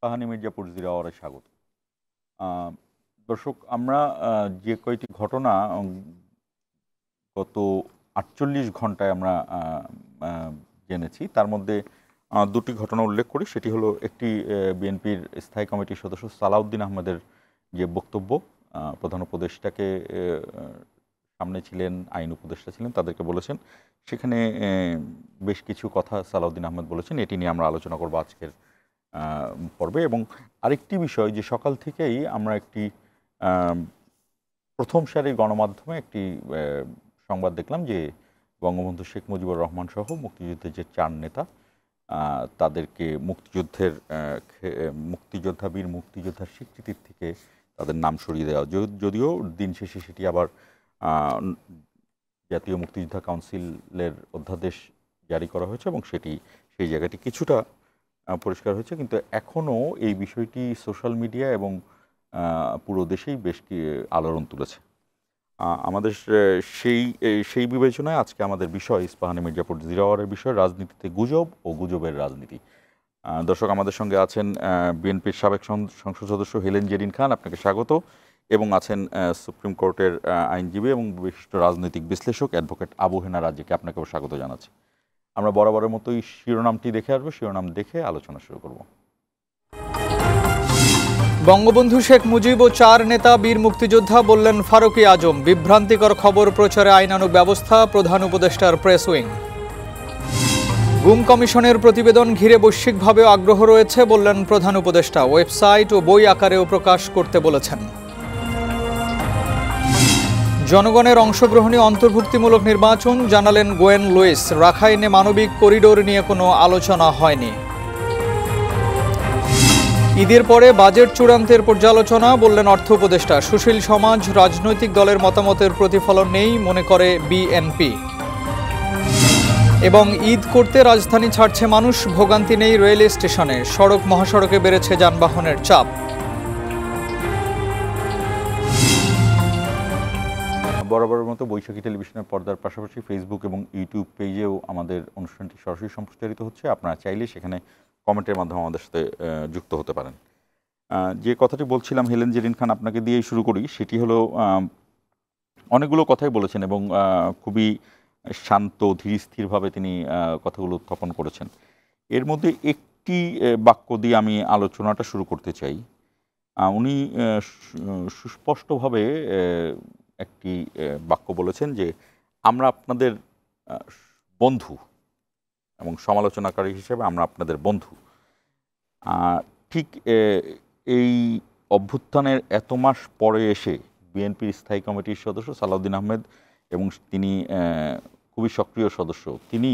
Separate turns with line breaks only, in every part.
Ispahani Mirzapur zero আওয়ারে স্বাগত। দর্শক, আমরা যে কয়টি ঘটনা গত ৪৮ ঘন্টায় আমরা জেনেছি, তার মধ্যে দুটি ঘটনা উল্লেখ করি। সেটি হলো একটি বিএনপির স্থায়ী কমিটির সদস্য সালাউদ্দিন আহমেদের যে বক্তব্য, প্রধান উপদেষ্টাকে সামনে ছিলেন, আইন উপদেষ্টা ছিলেন, তাদেরকে বলেছেন, সেখানে বেশ কিছু কথা সালাউদ্দিন আহমেদ বলেছেন। এটি নিয়ে আমরা আলোচনা করব আজকের পর্বে। এবং আরেকটি বিষয়, যে সকাল থেকেই আমরা একটি প্রথম সারির গণমাধ্যমে একটি সংবাদ দেখলাম যে বঙ্গবন্ধু শেখ মুজিবুর রহমান সহ মুক্তিযুদ্ধের যে 4 নেতা, তাদেরকে মুক্তিযোদ্ধা বীর মুক্তিযোদ্ধার স্বীকৃতির থেকে তাদের নাম সরিয়ে দেওয়া, যদিও দিন শেষে সেটি আবার জাতীয় মুক্তিযোদ্ধা কাউন্সিলের অধ্যাদেশ জারি করা হয়েছে এবং সেই জায়গাটি কিছুটা পরিষ্কার হয়েছে। কিন্তু এখনও এই বিষয়টি সোশ্যাল মিডিয়া এবং পুরো দেশেই বেশ আলোড়ন তুলেছে। আমাদের সেই বিবেচনায় আজকে আমাদের বিষয় ইস্পাহানী মির্জাপুর জিরো আওয়ারের বিষয়, রাজনীতিতে গুজব ও গুজবের রাজনীতি। দর্শক, আমাদের সঙ্গে আছেন বিএনপির সাবেক সংসদ সদস্য হেলেন জেরিন খান, আপনাকে স্বাগত। এবং আছেন সুপ্রিম কোর্টের আইনজীবী এবং বিশিষ্ট রাজনৈতিক বিশ্লেষক অ্যাডভোকেট আবু হেনা রাজ্যকে, আপনাকেও স্বাগত জানাচ্ছি। আমরা বরাবরের মতোই শিরোনামটি দেখে আসবো, শিরোনাম দেখে আলোচনা শুরু করব।
বঙ্গবন্ধু শেখ মুজিব ও 4 নেতা বীর মুক্তিযোদ্ধা বললেন ফারুকী আজম। বিভ্রান্তিকর খবর প্রচারে আইনানুগ ব্যবস্থা, প্রধান উপদেষ্টার প্রেস উইং। গুম কমিশনের প্রতিবেদন ঘিরে বৈশ্বিকভাবে আগ্রহ রয়েছে বললেন প্রধান উপদেষ্টা। ওয়েবসাইট ও বই আকারেও প্রকাশ করতে বলেছেন। জনগণের অংশগ্রহণে অন্তর্ভুক্তিমূলক নির্বাচন, জানালেন গোয়েন লুইস। রাখাইনে মানবিক করিডোর নিয়ে কোনো আলোচনা হয়নি। ঈদের পরে বাজেট চূড়ান্তের পর্যালোচনা, বললেন অর্থ উপদেষ্টা। সুশীল সমাজ, রাজনৈতিক দলের মতামতের প্রতিফলন নেই মনে করে বিএনপি। এবং ঈদ করতে রাজধানী ছাড়ছে মানুষ, ভোগান্তি নেই রেল স্টেশনে। সড়ক মহাসড়কে বেড়েছে যানবাহনের চাপ।
বরাবরের মতো বৈশাখী টেলিভিশনের পর্দার পাশাপাশি ফেসবুক এবং ইউটিউব পেজেও আমাদের অনুষ্ঠানটি সরাসরি সম্প্রচারিত হচ্ছে। আপনারা চাইলে সেখানে কমেন্টের মাধ্যমে আমাদের সাথে যুক্ত হতে পারেন। যে কথাটি বলছিলাম হেলেন জেরিন খান, আপনাকে দিয়েই শুরু করি। সেটি হলো, অনেকগুলো কথাই বলেছেন এবং খুবই শান্ত ধীর স্থিরভাবে তিনি কথাগুলো উত্থাপন করেছেন। এর মধ্যে একটি বাক্য দিয়ে আমি আলোচনাটা শুরু করতে চাই। উনি সুস্পষ্টভাবে একটি বাক্য বলেছেন যে আমরা আপনাদের বন্ধু এবং সমালোচনাকারী হিসেবে আমরা আপনাদের বন্ধু। ঠিক এই অভ্যুত্থানের এত মাস পরে এসে বিএনপির স্থায়ী কমিটির সদস্য সালাউদ্দিন আহমেদ, এবং তিনি খুবই সক্রিয় সদস্য, তিনি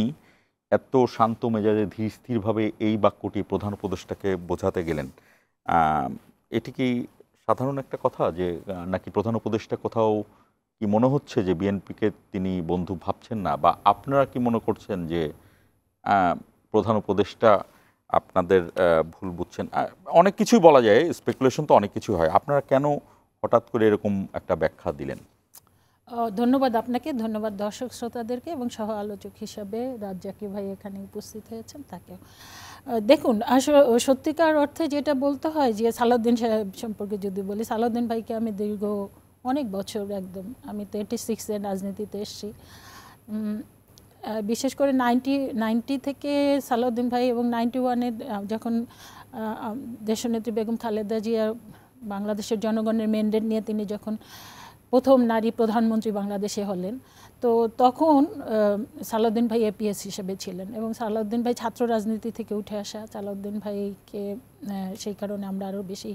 এত শান্ত মেজাজে ধীর স্থিরভাবে এই বাক্যটি প্রধান উপদেষ্টাকে বোঝাতে গেলেন। এটি কি সাধারণ একটা কথা, যে নাকি প্রধান উপদেষ্টা কোথাও কি মনে হচ্ছে যে বিএনপিকে তিনি বন্ধু ভাবছেন না, বা আপনারা কি মনে করছেন যে প্রধান উপদেষ্টা আপনাদের ভুল বুঝছেন? অনেক কিছুই বলা যায়, স্পেকুলেশন তো অনেক কিছু হয়। আপনারা কেন হঠাৎ করে এরকম একটা ব্যাখ্যা দিলেন?
ধন্যবাদ আপনাকে, ধন্যবাদ দর্শক শ্রোতাদেরকে এবং সহ আলোচক হিসাবে রাজ্জাকি ভাই এখানে উপস্থিত হয়েছেন তাকেও। দেখুন, সত্যিকার অর্থে যেটা বলতে হয়, যে সালাউদ্দিন সাহেব সম্পর্কে যদি বলি, সালাউদ্দিন ভাইকে আমি দীর্ঘ অনেক বছর, একদম আমি তো 86-এ রাজনীতিতে এসেছি। বিশেষ করে 90 থেকে সালাউদ্দিন ভাই, এবং 91-এ যখন দেশনেত্রী বেগম খালেদা জিয়া বাংলাদেশের জনগণের ম্যান্ডেট নিয়ে তিনি যখন প্রথম নারী প্রধানমন্ত্রী বাংলাদেশে হলেন, তো তখন সালাউদ্দিন ভাই এপিএস হিসেবে ছিলেন। এবং সালাউদ্দিন ভাই ছাত্র রাজনীতি থেকে উঠে আসা, সালাউদ্দিন ভাইকে সেই কারণে আমরা আরও বেশি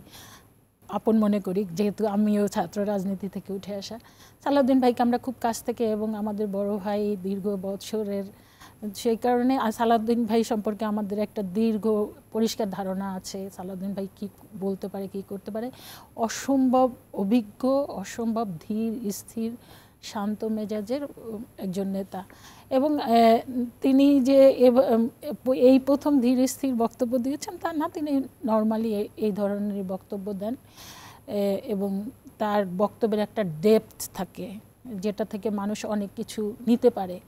আপন মনে করি, যেহেতু আমিও ছাত্র রাজনীতি থেকে উঠে আসা। সালাউদ্দিন ভাইকে আমরা খুব কাছ থেকে, এবং আমাদের বড় ভাই দীর্ঘ বছরের, সেই কারণে সালাউদ্দিন ভাই সম্পর্কে আমাদের একটা দীর্ঘ পরিষ্কার ধারণা আছে। সালাউদ্দিন ভাই কী বলতে পারে, কী করতে পারে। অসম্ভব অভিজ্ঞ, অসম্ভব ধীর স্থির শান্ত মেজাজের একজন নেতা। এবং তিনি যে এই প্রথম ধীর স্থির বক্তব্য দিয়েছেন তা না, তিনি নর্মালি এই ধরনের বক্তব্য দেন, এবং তার বক্তব্যের একটা ডেপথ থাকে যেটা থেকে মানুষ অনেক কিছু নিতে পারে।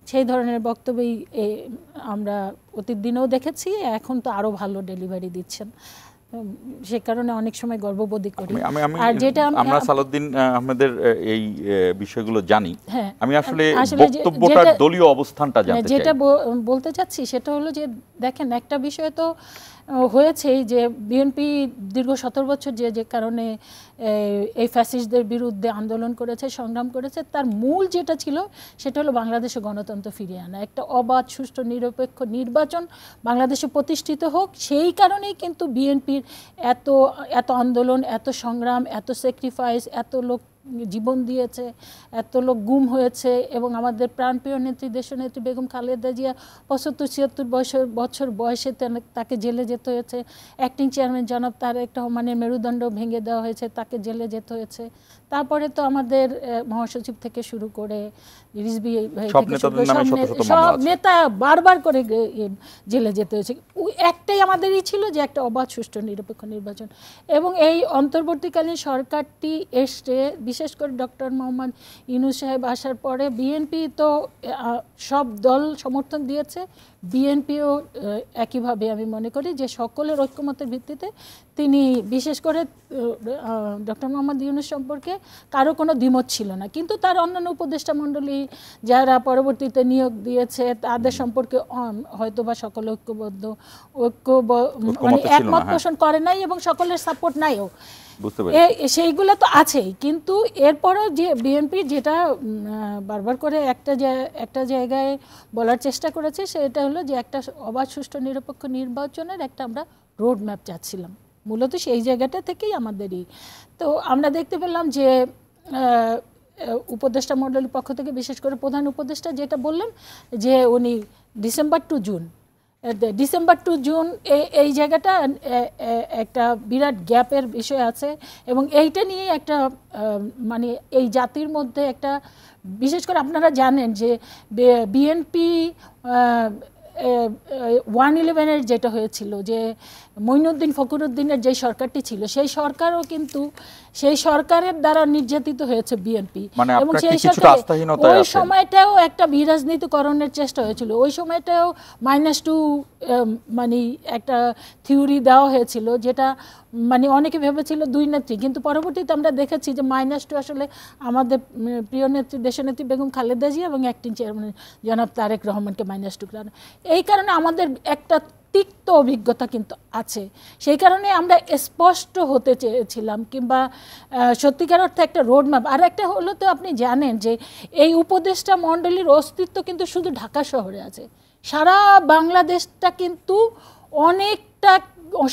সেই ধরনের বক্তব্যই আমরা অতীত দিনেও দেখেছি, এখন তো আরও ভালো ডেলিভারি দিচ্ছেন। সে কারণে অনেক সময় গর্ববোধ করি।
আর যেটা আমরা সালাউদ্দিন আহমেদের এই বিষয়গুলো জানি, আমি আসলে বক্তব্যটার দলীয় অবস্থানটা জানতে চাই।
যেটা বলতে চাচ্ছি সেটা হলো যে দেখেন, একটা বিষয় তো হয়েছেই যে বিএনপি দীর্ঘ 17 বছর যে কারণে এই ফ্যাসিস্টদের বিরুদ্ধে আন্দোলন করেছে, সংগ্রাম করেছে, তার মূল যেটা ছিল সেটা হলো বাংলাদেশে গণতন্ত্র ফিরিয়ে আনা, একটা অবাধ সুষ্ঠু নিরপেক্ষ নির্বাচন বাংলাদেশে প্রতিষ্ঠিত হোক। সেই কারণেই কিন্তু বিএনপির এত আন্দোলন, এত সংগ্রাম, এত স্যাক্রিফাইস, এত লোক জীবন দিয়েছে, এত লোক গুম হয়েছে, এবং আমাদের প্রাণপ্রিয় নেত্রী দেশনেত্রী বেগম খালেদা জিয়া 75-76 বছর বয়সে তাকে জেলে যেতে হয়েছে। অ্যাক্টিং চেয়ারম্যান জনাব তারেক রহমানের মেরুদণ্ড ভেঙে দেওয়া হয়েছে, তাকে জেলে যেতে হয়েছে। তারপরে তো আমাদের মহাসচিব থেকে শুরু করে রিজভী সব নেতা বারবার করে জেলে যেতে হয়েছে। একটাই আমাদেরই ছিল যে একটা অবাধ সুষ্ঠু নিরপেক্ষ নির্বাচন। এবং এই অন্তর্বর্তীকালীন সরকারটি এসছে, বিশেষ করে ডক্টর মোহাম্মদ ইউনূস সাহেব আসার পরে বিএনপি তো সব দল সমর্থন দিয়েছে, বিএনপিও একইভাবে আমি মনে করি যে সকলের ঐক্যমতের ভিত্তিতে তিনি, বিশেষ করে ডক্টর মোহাম্মদ ইউনূস সম্পর্কে কারো কোনো দ্বিমত ছিল না। কিন্তু তার অন্যান্য উপদেষ্টা মণ্ডলী যারা পরবর্তীতে নিয়োগ দিয়েছে তাদের সম্পর্কে হয়তোবা সকলে মানে একমত পোষণ করে নাই এবং সকলের সাপোর্ট নাইও, সেইগুলো তো আছেই। কিন্তু এরপরও যে বিএনপি যেটা বারবার করে একটা জায়গায় বলার চেষ্টা করেছে সেটা হলো যে একটা অবাধ সুষ্ঠু নিরপেক্ষ নির্বাচনের একটা আমরা রোড ম্যাপ চাচ্ছিলাম, মূলত সেই জায়গাটা থেকেই আমাদেরই। তো আমরা দেখতে পেলাম যে উপদেষ্টা মণ্ডলীর পক্ষ থেকে বিশেষ করে প্রধান উপদেষ্টা যেটা বললেন যে উনি ডিসেম্বর টু জুন এই জায়গাটা একটা বিরাট গ্যাপের বিষয় আছে, এবং এইটা নিয়ে একটা মানে এই জাতির মধ্যে একটা, বিশেষ করে আপনারা জানেন যে বিএনপি 1/11-এর যেটা হয়েছিল, যে মঈনুদ্দিন ফখরুদ্দিনের যে সরকারটি ছিল, সেই সরকারও কিন্তু সেই সরকারের দ্বারা নির্যাতিত হয়েছে বিএনপি, এবং সেই ওই সময়টাও একটা বিরাজনীতিকরণের চেষ্টা হয়েছিল। ওই সময়টাও -2 মানে একটা থিওরি দেওয়া হয়েছিল, যেটা মানে অনেকে ভেবেছিল দুই নেত্রী, কিন্তু পরবর্তীতে আমরা দেখেছি যে -2 আসলে আমাদের প্রিয় নেত্রী দেশনেত্রী বেগম খালেদা জিয়া এবং অ্যাক্টিং চেয়ারম্যান জনাব তারেক রহমানকে -2 করানো। এই কারণে আমাদের একটা তিক্ত অভিজ্ঞতা কিন্তু আছে, সেই কারণে আমরা স্পষ্ট হতে চেয়েছিলাম, কিংবা সত্যিকার অর্থে একটা রোডম্যাপ। আর একটা হলো, তো আপনি জানেন যে এই উপদেষ্টা মণ্ডলীর অস্তিত্ব কিন্তু শুধু ঢাকা শহরে আছে, সারা বাংলাদেশটা কিন্তু অনেকটা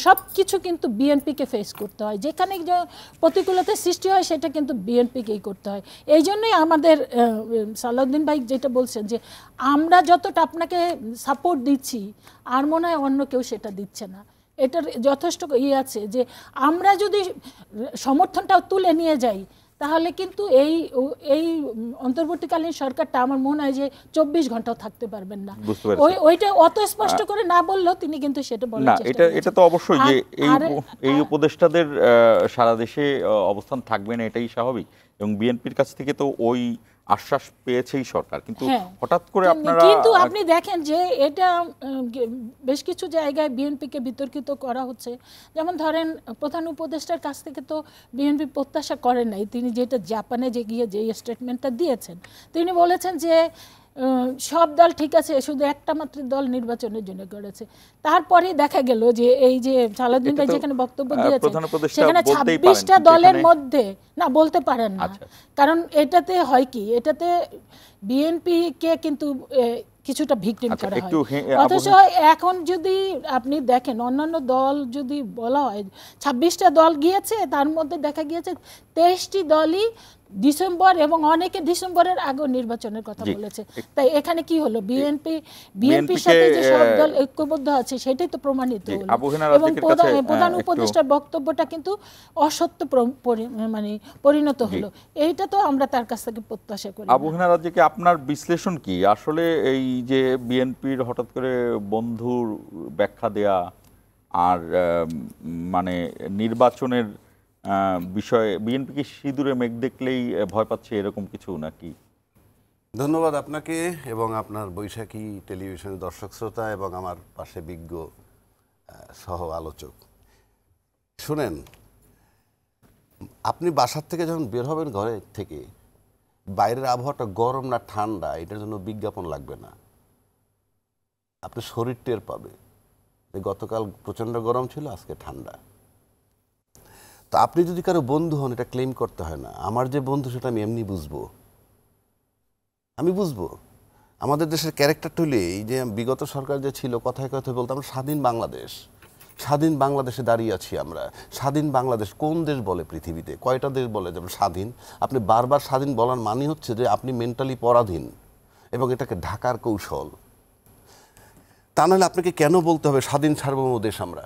সব কিছু কিন্তু বিএনপিকে ফেস করতে হয়, যেখানে যে প্রতিকূলতার সৃষ্টি হয় সেটা কিন্তু বিএনপিকেই করতে হয়। এই জন্যই আমাদের সালাউদ্দিন ভাই যেটা বলছেন যে আমরা যতটা আপনাকে সাপোর্ট দিচ্ছি, আর মনে হয় অন্য কেউ সেটা দিচ্ছে না, এটার যথেষ্ট আছে যে আমরা যদি সমর্থনটাও তুলে নিয়ে যাই, তাহলে কিন্তু এই অন্তর্বর্তীকালীন সরকারটা আমার মনে হয় যে 24 ঘন্টাও থাকতে পারবেন না। ওইটা অত স্পষ্ট করে না বললেও তিনি কিন্তু সেটা বলার চেষ্টা করেছেন।
এটা তো অবশ্যই যে এই উপদেষ্টাদের সারা দেশে অবস্থান থাকবে না, এটাই স্বাভাবিক, এবং বিএনপির কাছ থেকে তো ওই আশ্বাস পেয়েছেই সরকার। কিন্তু হঠাৎ করে আপনারা,
কিন্তু আপনি দেখেন যে এটা বেশ কিছু জায়গায় বিএনপিকে বিতর্কিত করা হচ্ছে। যেমন ধরেন, প্রধান উপদেষ্টার কাছ থেকে তো বিএনপি প্রত্যাশা করে নাই, তিনি যেটা জাপানে গিয়ে যে স্টেটমেন্টটা দিয়েছেন, তিনি বলেছেন যে সব দল ঠিক আছে, শুধু একটা মাত্র দল নির্বাচনের জন্য করেছে। তারপরে দেখা গেল যে এই যে সালাউদ্দিন ভাই যেখানে বক্তব্য দিয়েছেন, সেখানে 26টা দলের মধ্যে না বলতে পারেন না, কারণ এটাতে হয় কি, এটাতে বিএনপিকে কিন্তু কিছুটা ভিকটিম করা হয়। অথচ এখন যদি আপনি দেখেন অন্যান্য দল যদি বলা হয় 26টা দল গিয়েছে, তার মধ্যে দেখা গিয়েছে 23টি দলই ডিসেম্বর, এবং অনেকে ডিসেম্বরের আগে নির্বাচনের কথা বলেছে। তাই এখানে কি হলো, বিএনপির সাথে যে সব দল ঐক্যবদ্ধ আছে সেটাই তো প্রমাণিত হলো, এবং প্রধান উপদেষ্টার বক্তব্যটা কিন্তু অসত্য মানে পরিণত হলো। এইটা তো আমরা তার কাছ থেকে প্রত্যাশা করি।
আবু হেনা রাজ্জাকি, আপনার বিশ্লেষণ কি আসলে এই যে বিএনপির হঠাৎ করে বন্ধুর ব্যাখ্যা দেয়া আর মানে নির্বাচনের বিষয়ে বিএনপি কি সিঁদুরে মেঘ দেখলেই ভয় পাচ্ছে, এরকম কিছু নাকি?
ধন্যবাদ আপনাকে এবং আপনার বৈশাখী টেলিভিশনের দর্শক শ্রোতা এবং আমার পাশে বিজ্ঞ সহ আলোচক। শুনেন, আপনি বাসার থেকে যখন বের হবেন ঘরে থেকে, বাইরের আবহাওয়াটা গরম না ঠান্ডা এটার জন্য বিজ্ঞাপন লাগবে না, আপনি শরীর টের পাবে যে গতকাল প্রচণ্ড গরম ছিল, আজকে ঠান্ডা। তো আপনি যদি কারো বন্ধু হন, এটা ক্লেম করতে হয় না। আমার যে বন্ধু সেটা আমি এমনি বুঝবো, আমি বুঝবো। আমাদের দেশের ক্যারেক্টারটা হলে এই যে বিগত সরকার যে ছিল, কথায় কথায় বলতাম আমরা স্বাধীন বাংলাদেশ, স্বাধীন বাংলাদেশে দাঁড়িয়ে আছি আমরা। স্বাধীন বাংলাদেশ কোন দেশ বলে পৃথিবীতে? কয়টা দেশ বলে যে স্বাধীন? আপনি বারবার স্বাধীন বলার মানে হচ্ছে যে আপনি মেন্টালি পরাধীন, এবং এটাকে ঢাকার কৌশল। তা নাহলে আপনাকে কেন বলতে হবে স্বাধীন সার্বভৌম দেশ আমরা?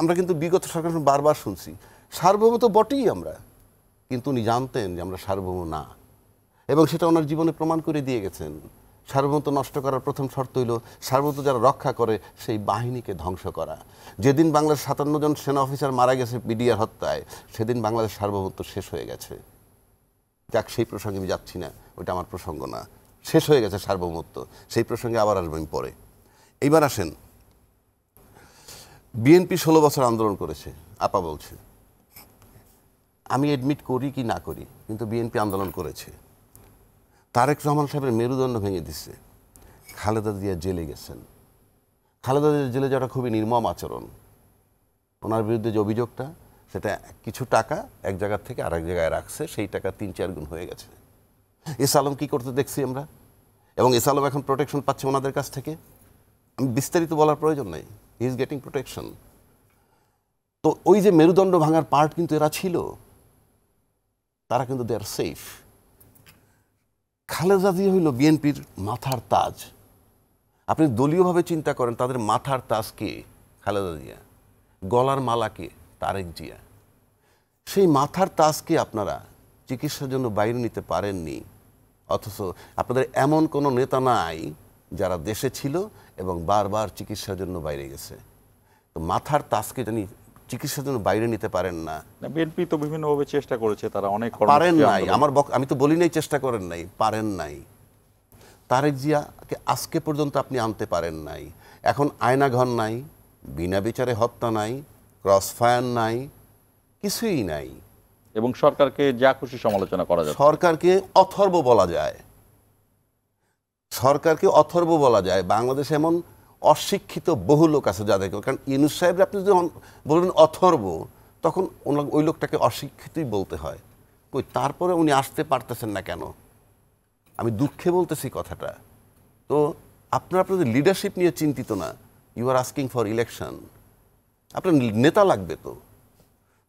আমরা কিন্তু বিগত সরকার বারবার শুনছি সার্বভৌম তো বটেই আমরা, কিন্তু উনি জানতেন যে আমরা সার্বভৌম না, এবং সেটা ওনার জীবনে প্রমাণ করে দিয়ে গেছেন। সার্বভৌমত্ব নষ্ট করার প্রথম শর্ত হইল সার্বভৌমত্ব যারা রক্ষা করে সেই বাহিনীকে ধ্বংস করা। যেদিন বাংলাদেশ 57 জন সেনা অফিসার মারা গেছে বিডিআর হত্যায়, সেদিন বাংলাদেশ সার্বভৌমত্ব শেষ হয়ে গেছে। যাক, সেই প্রসঙ্গে আমি যাচ্ছি না, ওইটা আমার প্রসঙ্গ না। শেষ হয়ে গেছে সার্বভৌমত্ব, সেই প্রসঙ্গে আবার আসবো আমি পরে। এইবার আসেন, বিএনপি 16 বছর আন্দোলন করেছে, আপা বলছে। আমি এডমিট করি কি না করি, কিন্তু বিএনপি আন্দোলন করেছে। তারেক রহমান সাহেবের মেরুদণ্ড ভেঙে দিচ্ছে। খালেদা জিয়া জেলে গেছেন। খালেদা জিয়া জেলে যাওয়াটা খুবই নির্মম আচরণ। ওনার বিরুদ্ধে যে অভিযোগটা, সেটা কিছু টাকা এক জায়গা থেকে আরেক জায়গায় রাখছে, সেই টাকা 3-4 গুণ হয়ে গেছে। এস আলম কী করতে দেখছি আমরা, এবং এস আলম এখন প্রোটেকশন পাচ্ছে ওনাদের কাছ থেকে। আমি বিস্তারিত বলার প্রয়োজন নেই, হি ইজ গেটিং প্রোটেকশন। তো ওই যে মেরুদণ্ড ভাঙার পার্ট কিন্তু এরা ছিল, তারা কিন্তু দে আর সেফ। খালেদা জিয়া হইল বিএনপির মাথার তাজ। আপনি দলীয়ভাবে চিন্তা করেন, তাদের মাথার তাজ কে? খালেদা জিয়া। গলার মালা কে? তারেক জিয়া। সেই মাথার তাজকে আপনারা চিকিৎসার জন্য বাইরে নিতে পারেননি, অথচ আপনাদের এমন কোনো নেতা নাই যারা দেশে ছিল এবং বারবার চিকিৎসার জন্য বাইরে গেছে। তো মাথার তাজকে জানি চিকিৎসার জন্য বাইরে নিতে পারেন না।
বিএনপি তো বিভিন্নভাবে চেষ্টা করেছে, তারা অনেক
পারেন নাই। আমি তো বলি নাই চেষ্টা করেন নাই, পারেন নাই। তারেক জিয়াকে আজকে পর্যন্ত আপনি আনতে পারেন নাই। এখন আয়নাঘর নাই, বিনা বিচারে হত্যা নাই, ক্রস ফায়ার নাই, কিছুই নাই।
এবং সরকারকে যা খুশি সমালোচনা করা যায়।
সরকারকে অথর্ব বলা যায়, সরকারকে অথর্ব বলা যায়। বাংলাদেশে এমন অশিক্ষিত বহু লোক আছে যাদেরকে, কারণ ইউনূস সাহেব আপনি যখন বলবেন অথর্ব, তখন ওই লোকটাকে অশিক্ষিতই বলতে হয়। কই, তারপরে উনি আসতে পারতেছেন না কেন? আমি দুঃখে বলতেছি কথাটা। তো আপনাদের লিডারশিপ নিয়ে চিন্তিত না, you are asking for election. আপনার নেতা লাগবে তো।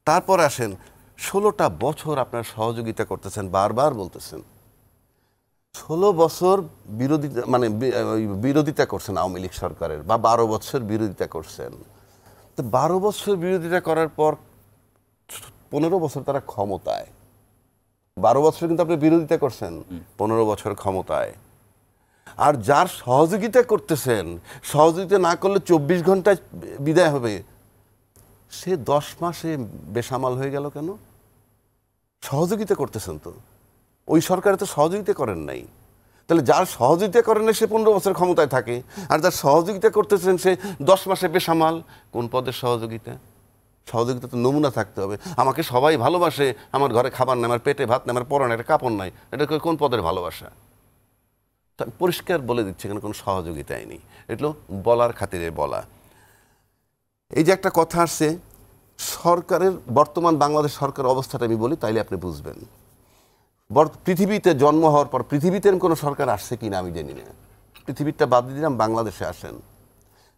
তারপর আসেন, 16টা বছর আপনার সহযোগিতা করতেছেন, বারবার বলতেছেন 16 বছর বিরোধিতা করছেন আওয়ামী লীগ সরকারের, বা 12 বছর বিরোধিতা করছেন। তো 12 বছর বিরোধিতা করার পর 15 বছর তারা ক্ষমতায়। 12 বছর কিন্তু আপনি বিরোধিতা করছেন, 15 বছর ক্ষমতায়। আর যার সহযোগিতা করতেছেন, সহযোগিতা না করলে 24 ঘন্টায় বিদায় হবে, সে 10 মাসে বেসামাল হয়ে গেল কেন? সহযোগিতা করতেছেন তো, ওই সরকারে তো সহযোগিতা করেন নাই। তাহলে যার সহযোগিতা করেন না সে 15 বছর ক্ষমতায় থাকে, আর যার সহযোগিতা করতেছেন সে 10 মাসে বেসামাল। কোন পদের সহযোগিতা? সহযোগিতা তো নমুনা থাকতে হবে। আমাকে সবাই ভালোবাসে, আমার ঘরে খাবার নেই, আমার পেটে ভাত নেই, আমার পরনে একটা কাপড় নাই, এটা কোন পদের ভালোবাসা? পরিষ্কার বলে দিচ্ছে এখানে কোনো সহযোগিতাই নেই। এগুলো বলার খাতিরে বলা। এই যে একটা কথা আসছে, সরকারের বর্তমান বাংলাদেশ সরকার অবস্থাটা আমি বলি, তাইলে আপনি বুঝবেন। পৃথিবীতে জন্ম হওয়ার পর পৃথিবীতে কোনো সরকার আসছে কিনা আমি জানি না, পৃথিবীটা বাদ দিয়ে দিলাম, বাংলাদেশে আসেন।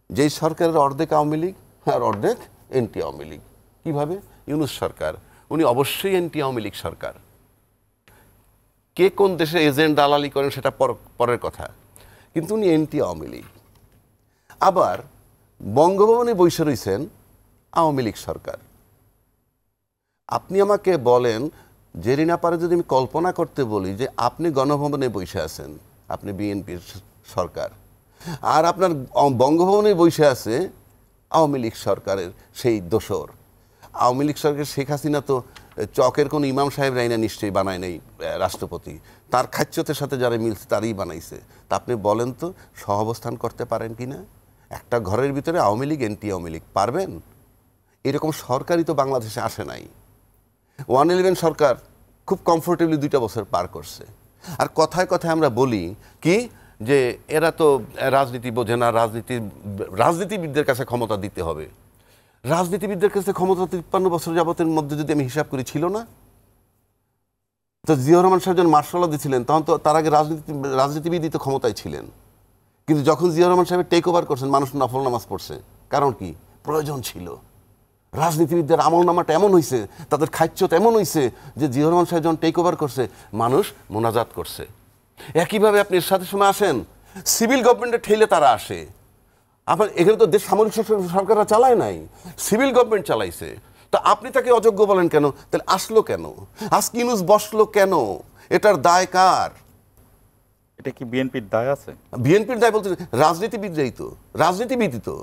যেই সরকারের অর্ধেক আওয়ামী লীগ আর অর্ধেক এন্টি আওয়ামী লীগ। কীভাবে? ইউনূস সরকার, উনি অবশ্যই এন্টি আওয়ামী লীগ সরকার। কে কোন দেশে এজেন্ট দালালি করেন সেটা পরের কথা, কিন্তু উনি এন্টি আওয়ামী লীগ। আবার বঙ্গভবনে বসে রয়েছেন আওয়ামী লীগ সরকার। আপনি আমাকে বলেন, জেরিনা পারে যদি আমি কল্পনা করতে বলি যে আপনি গণভবনে বসে আছেন, আপনি বিএনপির সরকার, আর আপনার বঙ্গভবনে বসে আছে আওয়ামী লীগ সরকারের সেই দোসর। আওয়ামী লীগ সরকার শেখ হাসিনা তো চকের কোনো ইমাম সাহেব রাইনা নিশ্চয়ই বানায় নাই রাষ্ট্রপতি, তার খাচ্যতের সাথে যারা মিলছে তারই বানাইছে। তা আপনি বলেন তো সহাবস্থান করতে পারেন কি না? একটা ঘরের ভিতরে আওয়ামী লীগ এন্টি আওয়ামী লীগ পারবেন? এরকম সরকারই তো বাংলাদেশে আসে নাই। 111 সরকার খুব কমফোর্টেবলি 2টা বছর পার করছে। আর কথায় কথায় আমরা বলি কি যে এরা তো রাজনীতি বোঝে না, রাজনীতিবিদদের কাছে ক্ষমতা দিতে হবে। রাজনীতিবিদদের কাছে ক্ষমতা 53 বছর যাবতের মধ্যে যদি আমি হিসাব করি ছিল না, তো জিয়াউর রহমান সাহেব যখন মার্শাল ল দিয়েছিলেন তখন তো তার আগে রাজনীতিবিদই তো ক্ষমতায় ছিলেন। কিন্তু যখন জিয়াউর রহমান সাহেব টেক ওভার করছেন, মানুষ নফল নামাজ পড়ছে। কারণ কি? প্রয়োজন ছিল। রাজনীতিবিদদের আমল নামাটা এমন হয়েছে, তাদের খাচ্যত এমন হয়েছে যে জিয়াউর রহমান সাহেব যখন টেক ওভার করছে, মানুষ মোনাজাত করছে। একইভাবে আপনি এর সাথে সময় আসেন, সিভিল গভর্নমেন্টে ঠেলে তারা আসে। আপনার এখানে তো দেশ সামরিক সরকাররা চালায় নাই, সিভিল গভর্নমেন্ট চালাইছে। তো আপনি তাকে অযোগ্য বলেন কেন? তাহলে আসলো কেন? আজকে ইউনূস বসলো কেন? এটার দায় কার?
এটা কি বিএনপির দায় আছে?
বিএনপির দায় বলতে রাজনীতিবিদরাই তো, রাজনীতিবিদই তো।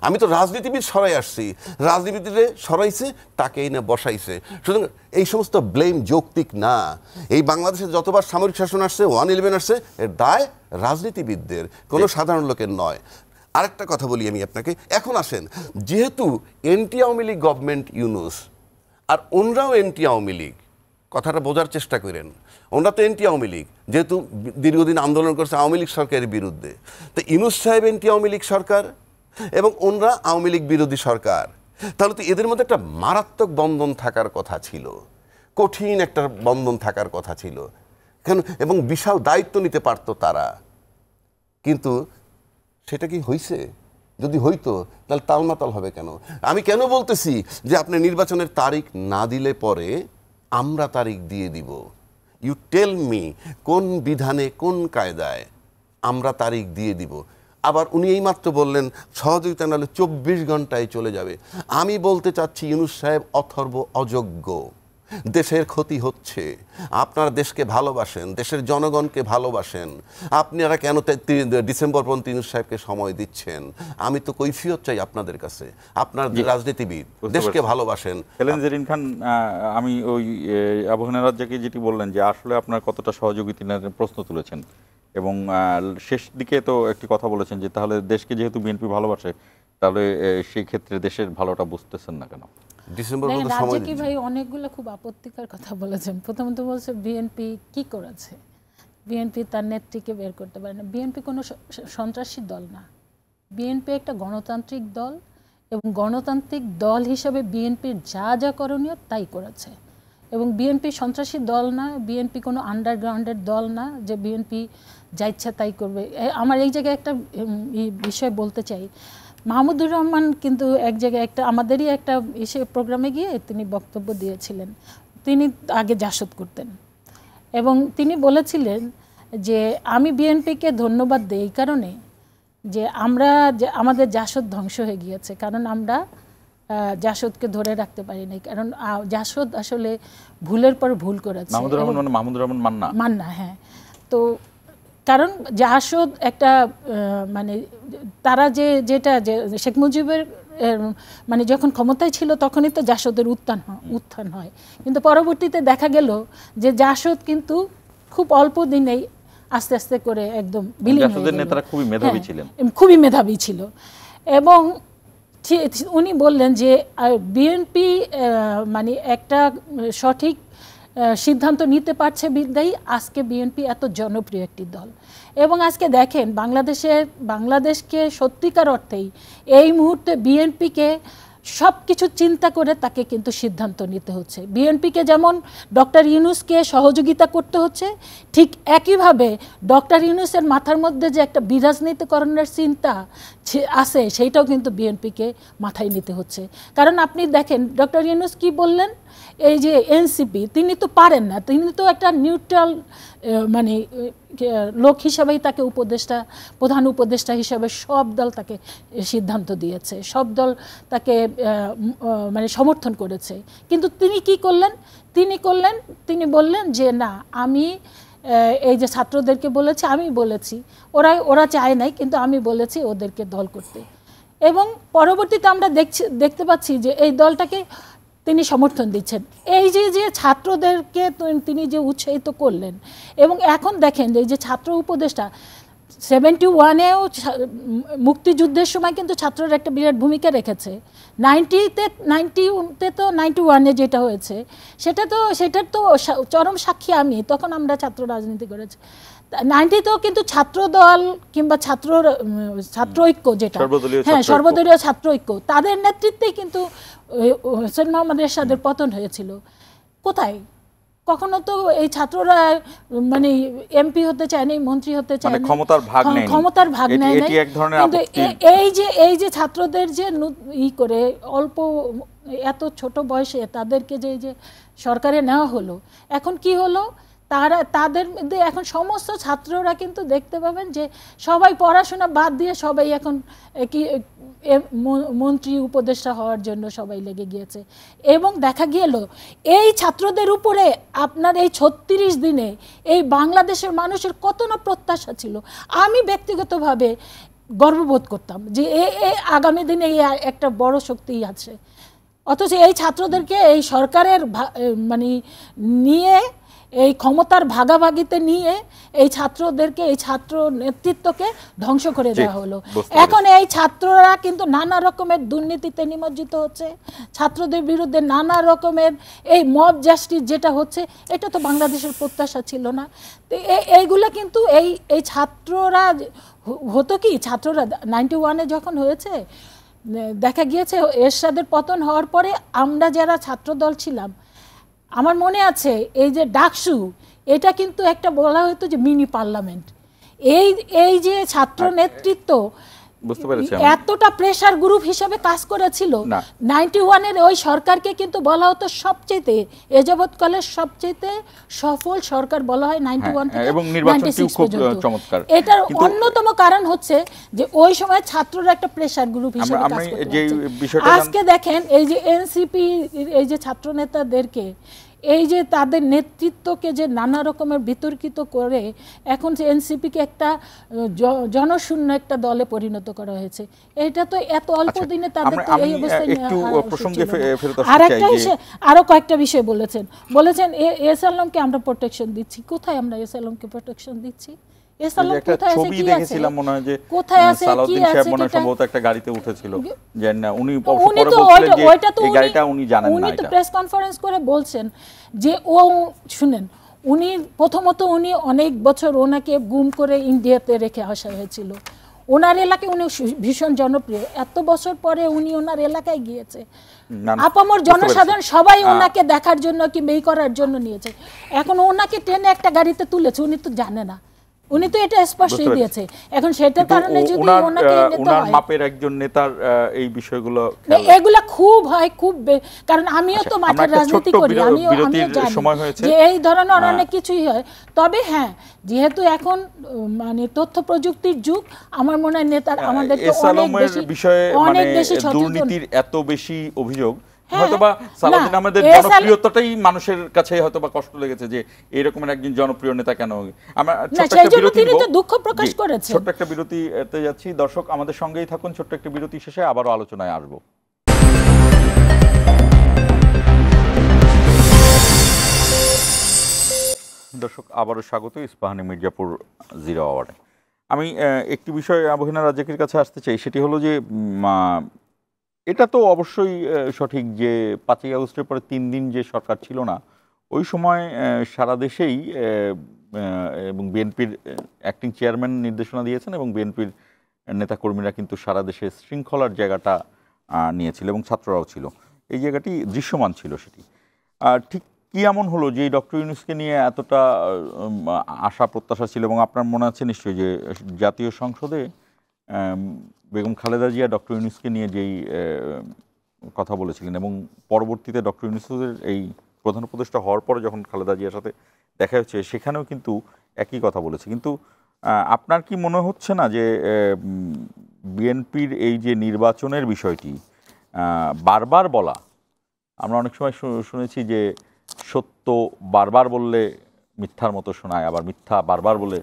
আমি তো রাজনীতিবিদ সরাই আসছি, রাজনীতিবিদরে সরাইছে, তাকেই না বসাইছে। সুতরাং এই সমস্ত ব্লেম যৌক্তিক না। এই বাংলাদেশে যতবার সামরিক শাসন আসছে, 111 আসছে, এর দায় রাজনীতিবিদদের, কোনো সাধারণ লোকের নয়। আরেকটা কথা বলি আমি আপনাকে। এখন আসেন, যেহেতু এন্টি আওয়ামী লীগ গভর্নমেন্ট ইউনূস, আর ওনরাও এন্টি আওয়ামী লীগ, কথাটা বোঝার চেষ্টা করেন। ওনরা তো এন্টি আওয়ামী লীগ, যেহেতু দীর্ঘদিন আন্দোলন করছে আওয়ামী লীগ সরকারের বিরুদ্ধে। তো ইউনূস সাহেব এন্টি আওয়ামী লীগ সরকার এবং ওনরা আওয়ামী লীগ বিরোধী সরকার। তাহলে তো এদের মধ্যে একটা মারাত্মক বন্ধন থাকার কথা ছিল, কঠিন একটা বন্ধন থাকার কথা ছিল কেন, এবং বিশাল দায়িত্ব নিতে পারতো তারা। কিন্তু সেটা কি হয়েছে? যদি হইতো তাহলে তালমাতাল হবে কেন? আমি কেন বলতেছি যে আপনি নির্বাচনের তারিখ না দিলে পরে আমরা তারিখ দিয়ে দিব? ইউ টেল মি, কোন বিধানে, কোন কায়দায় আমরা তারিখ দিয়ে দিব? আবার উনি এইমাত্র বললেন সহযোগিতা নাহলে 24 ঘন্টায় চলে যাবে। আমি বলতে চাচ্ছি ইউনূস সাহেব অথর্ব, অযোগ্য। দেশের ক্ষতি হচ্ছে। আপনারা দেশকে ভালোবাসেন, দেশের জনগণকে ভালোবাসেন, আপনারা কেন ডিসেম্বর পর্যন্ত ইউনূস সাহেবকে সময় দিচ্ছেন? আমি তো কৈফিয়ত চাই আপনাদের কাছে। আপনার রাজনীতিবিদ, দেশকে ভালোবাসেন।
জেরিন খান, আমি ওই আবহাওয়া রাজ্যকে যেটি বললেন যে আসলে আপনার কতটা সহযোগিতার প্রশ্ন তুলেছেন, এবং শেষ দিকে তো একটি কথা বলেছেন যে তাহলে দেশকে যেহেতু বিএনপি ভালোবাসে, তাহলে সেই ক্ষেত্রে দেশের ভালোটা বুঝতেছেন না কেন?
ডিসেম্বর পর্যন্ত সময়
রাজ্যে ভাই অনেকগুলো খুব আপত্তিকর কথা বলেছেন। প্রথমত বলছে বিএনপি কি করেছে, বিএনপি তার নেত্রীকে বের করতে পারে না। বিএনপি কোনো সন্ত্রাসী দল না, বিএনপি একটা গণতান্ত্রিক দল, এবং গণতান্ত্রিক দল হিসাবে বিএনপির যা যা করণীয় তাই করেছে। এবং বিএনপি সন্ত্রাসী দল না, বিএনপি কোনো আন্ডারগ্রাউন্ডের দল না যে বিএনপি যা ইচ্ছা তাই করবে। আমার এই জায়গায় একটা বিষয় বলতে চাই, মাহমুদুর রহমান কিন্তু এক জায়গায় একটা আমাদেরই একটা প্রোগ্রামে গিয়ে তিনি বক্তব্য দিয়েছিলেন। তিনি আগে জাসদ করতেন এবং তিনি বলেছিলেন যে আমি বিএনপিকে ধন্যবাদ দিই এই কারণে যে আমাদের জাসদ ধ্বংস হয়ে গিয়েছে, কারণ আমরা জাসদকে ধরে রাখতে পারি নাই, কারণ জাসদ আসলে ভুলের পর ভুল করেছে।
মাহমুদুর রহমান মান্না,
হ্যাঁ। তো কারণ জাসদ একটা মানে তারা যেটা শেখ মুজিবের মানে যখন ক্ষমতায় ছিল তখনই তো জাসদের উত্থান হয়, কিন্তু পরবর্তীতে দেখা গেল যে জাসদ কিন্তু খুব অল্প দিনেই আস্তে আস্তে করে একদম বিলীন হয়ে গেল।
নেতারা খুবই মেধাবী ছিলেন,
খুবই মেধাবী ছিল। এবং উনি বললেন যে বিএনপি মানে একটা সঠিক সিদ্ধান্ত নিতে পারছে বিধায় আজকে বিএনপি এত জনপ্রিয় একটি দল। এবং আজকে দেখেন বাংলাদেশকে সত্যিকার অর্থেই এই মুহূর্তে বিএনপিকে সব কিছু চিন্তা করে তাকে কিন্তু সিদ্ধান্ত নিতে হচ্ছে। বিএনপিকে যেমন ডক্টর ইউনূসকে সহযোগিতা করতে হচ্ছে, ঠিক একইভাবে ডক্টর ইউনূসের মাথার মধ্যে যে একটা বিরাজনীতিকরণের চিন্তা আছে সেইটাও কিন্তু বিএনপিকে মাথায় নিতে হচ্ছে। কারণ আপনি দেখেন ডক্টর ইউনূস কি বললেন, এই যে এনসিপি তিনি তো পারেন না, তিনি তো একটা নিউট্রাল মানে লোক হিসাবেই তাকে প্রধান উপদেষ্টা হিসাবে সব দল তাকে সিদ্ধান্ত দিয়েছে, সব দল তাকে মানে সমর্থন করেছে। কিন্তু তিনি কি করলেন, তিনি বললেন যে না, আমি এই যে ছাত্রদেরকে বলেছি, আমি বলেছি, ওরা চায় নাই, কিন্তু আমি বলেছি ওদেরকে দল করতে। এবং পরবর্তীতে আমরা দেখতে পাচ্ছি যে এই দলটাকে তিনি সমর্থন দিচ্ছেন। এই যে ছাত্রদেরকে তিনি যে উৎসাহিত করলেন, এবং এখন দেখেন যে ছাত্র উপদেষ্টা 71-এও মুক্তিযুদ্ধের সময় কিন্তু ছাত্ররা একটা বিরাট ভূমিকা রেখেছে। 90-তে তো 91-এ যেটা হয়েছে সেটার তো চরম সাক্ষী আমি। তখন আমরা ছাত্র রাজনীতি করেছি। 90-তেও কিন্তু ছাত্র দল কিংবা ছাত্র ঐক্য, যেটা হ্যাঁ সর্বদলীয় ছাত্র ঐক্য, তাদের নেতৃত্বেই কিন্তু হোসেন মোহাম্মদ এরশাদের পতন হয়েছিল। কোথায় কখনো তো এই ছাত্ররা মানে এমপি হতে চায়নি, মন্ত্রী হতে চায়নি, ক্ষমতার ভাগ নেয় নাই। কিন্তু এই যে ছাত্রদের যে করে অল্প এত ছোট বয়সে তাদেরকে যে সরকারে নেওয়া হলো, এখন কি হলো, তাদের মধ্যে এখন সমস্ত ছাত্ররা কিন্তু দেখতে পাবেন যে সবাই পড়াশোনা বাদ দিয়ে সবাই এখন কি মন্ত্রী উপদেষ্টা হওয়ার জন্য সবাই লেগে গিয়েছে। এবং দেখা গেল এই ছাত্রদের উপরে আপনার এই 36 দিনে এই বাংলাদেশের মানুষের কত না প্রত্যাশা ছিল। আমি ব্যক্তিগতভাবে গর্ববোধ করতাম যে আগামী দিনে একটা বড় শক্তি আছে। অথচ এই ছাত্রদেরকে এই সরকারের মানে নিয়ে এই ক্ষমতার ভাগাভাগিতে নিয়ে এই ছাত্রদেরকে, এই ছাত্র নেতৃত্বকে ধ্বংস করে দেওয়া হলো। এখন এই ছাত্ররা কিন্তু নানা রকমের দুর্নীতিতে নিমজ্জিত হচ্ছে, ছাত্রদের বিরুদ্ধে নানা রকমের এই মব জাস্টিস যেটা হচ্ছে, এটা তো বাংলাদেশের প্রত্যাশা ছিল না। তো এইগুলা কিন্তু এই ছাত্ররা হতো কি, ছাত্ররা 91-এ যখন হয়েছে দেখা গিয়েছে এরশাদের পতন হওয়ার পরে আমরা যারা ছাত্রদল ছিলাম, আমার মনে আছে এই যে ডাকসু, এটা কিন্তু একটা বলা হতো যে মিনি পার্লামেন্ট। এই যে ছাত্র নেতৃত্ব এতটা প্রেসার গ্রুপ হিসেবে কাজ করেছিল 91-এর ওই সরকারকে কিন্তু বলা হতো সবচেয়ে এ যাবৎকালের সবচেয়ে সফল সরকার বলা হয় 91 থেকে 96 পর্যন্ত। এটার অন্যতম কারণ হচ্ছে যে ওই সময় ছাত্ররা একটা প্রেসার গ্রুপ হিসেবে কাজ করতে। আজকে দেখেন এই যে এনসিপি এই যে ছাত্র নেতাদেরকে, এই যে তাদের নেতৃত্বকে যে নানা রকমের বিতর্কিত করে এখন যে এনসিপিকে একটা জনশূন্য একটা দলে পরিণত করা হয়েছে, এটা তো এত অল্প দিনে তাদের এই অবস্থায়। আরো কয়েকটা বিষয় বলেছেন এস আলমকে আমরা প্রোটেকশন দিচ্ছি। কোথায় আমরা এস আলমকে প্রোটেকশন দিচ্ছি? উনি প্রথমত উনি অনেক বছর ওনাকে গুম করে ইন্ডিয়াতে রেখে আসা হয়েছিল। ওনার এলাকায় উনি ভীষণ জনপ্রিয়, এত বছর পরে উনি ওনার এলাকায় গিয়েছে, আপামর জনসাধারণ সবাই ওনাকে দেখার জন্য কিংবা এই করার জন্য নিয়েছে। এখন ওনাকে ট্রেনে একটা গাড়িতে তুলেছে, উনি তো জানে না, উনি তো এটা স্পষ্টই দিয়েছে। এখন সেটার কারণে যদি ওনাকে
ওনার মাপের একজন নেতার এই বিষয়গুলো
এগুলা খুব হয়, খুব, কারণ আমিও তো মাঠের রাজনীতি করি, আমিও জানি যে এই ধরনের অনেক কিছুই হয়। তবে হ্যাঁ, যেহেতু এখন মানে তথ্য প্রযুক্তির যুগ, আমার মনে হয় নেতার আমাদেরকে অনেক বেশি
দুর্নীতির এত বেশি অভিযোগ, হয়তোবা সালাউদ্দিন আহমেদের জনপ্রিয়তাটাই মানুষের কাছে হয়তোবা কষ্ট লেগেছে যে এরকমের একজন জনপ্রিয় নেতা কেন। আমরা ছোট্ট একটা বিরতিতে যাচ্ছি। দর্শক আমাদের সঙ্গেই থাকুন, ছোট্ট একটা বিরতি শেষে আবারও আলোচনায় আসবো। দর্শক আবারও স্বাগত ইস্পাহানি মির্জাপুর জিরো আওয়ারে। আমি একটি বিষয় মহিনা রাজ্জাকের কাছে আসতে চাই, সেটি হলো যে এটা তো অবশ্যই সঠিক যে 5ই আগস্টের পরে 3 দিন যে সরকার ছিল না, ওই সময় সারা দেশেই এবং বিএনপির অ্যাক্টিং চেয়ারম্যান নির্দেশনা দিয়েছেন এবং বিএনপির নেতাকর্মীরা কিন্তু সারা দেশে শৃঙ্খলার জায়গাটা নিয়েছিল এবং ছাত্ররাও ছিল, এই জায়গাটি দৃশ্যমান ছিল। সেটি ঠিক কী এমন হলো যে ডক্টর ইউনূসকে নিয়ে এতটা আশা প্রত্যাশা ছিল? এবং আপনার মনে আছে নিশ্চয়ই যে জাতীয় সংসদে বেগম খালেদা জিয়া ডক্টর ইউনূসকে নিয়ে যেই কথা বলেছিলেন এবং পরবর্তীতে ডক্টর ইউনূসের এই প্রধান উপদেষ্টা হওয়ার পরে যখন খালেদা জিয়ার সাথে দেখা হচ্ছে সেখানেও কিন্তু একই কথা বলেছে। কিন্তু আপনার কি মনে হচ্ছে না যে বিএনপির এই যে নির্বাচনের বিষয়টি বারবার বলা, আমরা অনেক সময় শুনেছি যে সত্য বারবার বললে মিথ্যার মতো শোনায়, আবার মিথ্যা বারবার বলে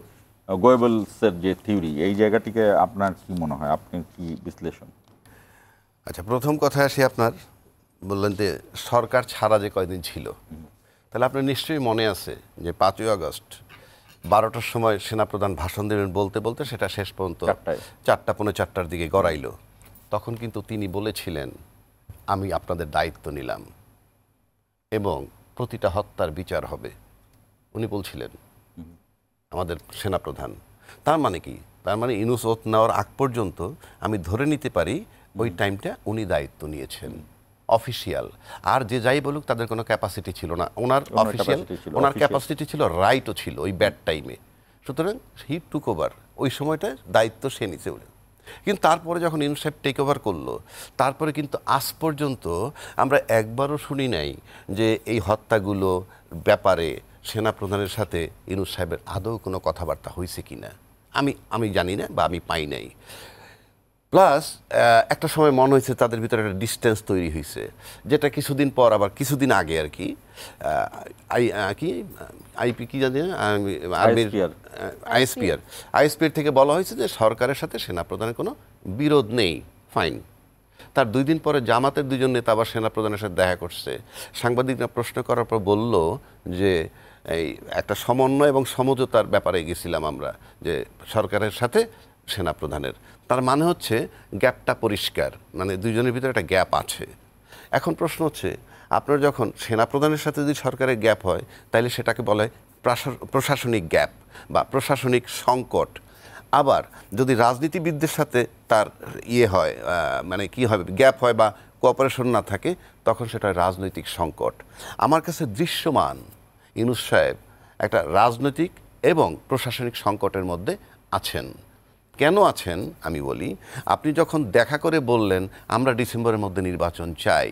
গোয়েবলসের যে থিওরি, এই জায়গাটিকে আপনার কি মনে হয়, আপনি কি বিশ্লেষণ?
আচ্ছা, প্রথম কথা আসি, আপনার বললেন যে সরকার ছাড়া যে কয়দিন ছিল, তাহলে আপনার নিশ্চয়ই মনে আছে যে 5ই আগস্ট 12টার সময় সেনাপ্রধান ভাষণ দেবেন বলতে বলতে সেটা শেষ পর্যন্ত 4টা পৌনে 4টার দিকে গড়াইল। তখন কিন্তু তিনি বলেছিলেন, আমি আপনাদের দায়িত্ব নিলাম এবং প্রতিটা হত্যার বিচার হবে। উনি বলছিলেন আমাদের সেনাপ্রধান। তার মানে কি? তার মানে ইউনূস ওথ নেওয়ার আগ পর্যন্ত আমি ধরে নিতে পারি ওই টাইমটা উনি দায়িত্ব নিয়েছেন অফিসিয়াল। আর যে যাই বলুক তাদের কোনো ক্যাপাসিটি ছিল না। ওনার অফিসিয়াল, ওনার ক্যাপাসিটি ছিল, রাইটও ছিল ওই ব্যাড টাইমে। সুতরাং হি টুক ওভার, ওই সময়টা দায়িত্ব সে নিচে উঠে। কিন্তু তারপরে যখন ইউনূস সাহেব টেক ওভার করলো, তারপরে কিন্তু আজ পর্যন্ত আমরা একবারও শুনি নাই যে এই হত্যাগুলো ব্যাপারে সেনাপ্রধানের সাথে ইউনূস সাহেবের আদৌ কোনো কথাবার্তা হয়েছে কিনা আমি জানি না বা আমি পাই নাই। প্লাস একটা সময় মনে হয়েছে তাদের ভিতরে একটা ডিস্টেন্স তৈরি হয়েছে, যেটা কিছুদিন পর আবার কিছুদিন আগে আর কি আইপি কি জানি আইএসপিআর থেকে বলা হয়েছে যে সরকারের সাথে সেনাপ্রধানের কোনো বিরোধ নেই, ফাইন। তার 2 দিন পরে জামাতের 2 জন নেতা আবার সেনাপ্রধানের সাথে দেখা করছে। সাংবাদিকরা প্রশ্ন করার পর বলল যে এই একটা সমন্বয় এবং সমঝোতার ব্যাপারে গেছিলাম আমরা, যে সরকারের সাথে সেনাপ্রধানের। তার মানে হচ্ছে গ্যাপটা পরিষ্কার, মানে 2 জনের ভিতরে একটা গ্যাপ আছে। এখন প্রশ্ন হচ্ছে, আপনার যখন সেনাপ্রধানের সাথে যদি সরকারের গ্যাপ হয়, তাহলে সেটাকে বলে প্রশাসনিক গ্যাপ বা প্রশাসনিক সংকট। আবার যদি রাজনীতিবিদদের সাথে তার হয়, মানে কি হবে, গ্যাপ হয় বা কোঅপারেশন না থাকে, তখন সেটা রাজনৈতিক সংকট। আমার কাছে দৃশ্যমান ইউনূস সাহেব একটা রাজনৈতিক এবং প্রশাসনিক সংকটের মধ্যে আছেন। কেন আছেন আমি বলি, আপনি যখন দেখা করে বললেন আমরা ডিসেম্বরের মধ্যে নির্বাচন চাই,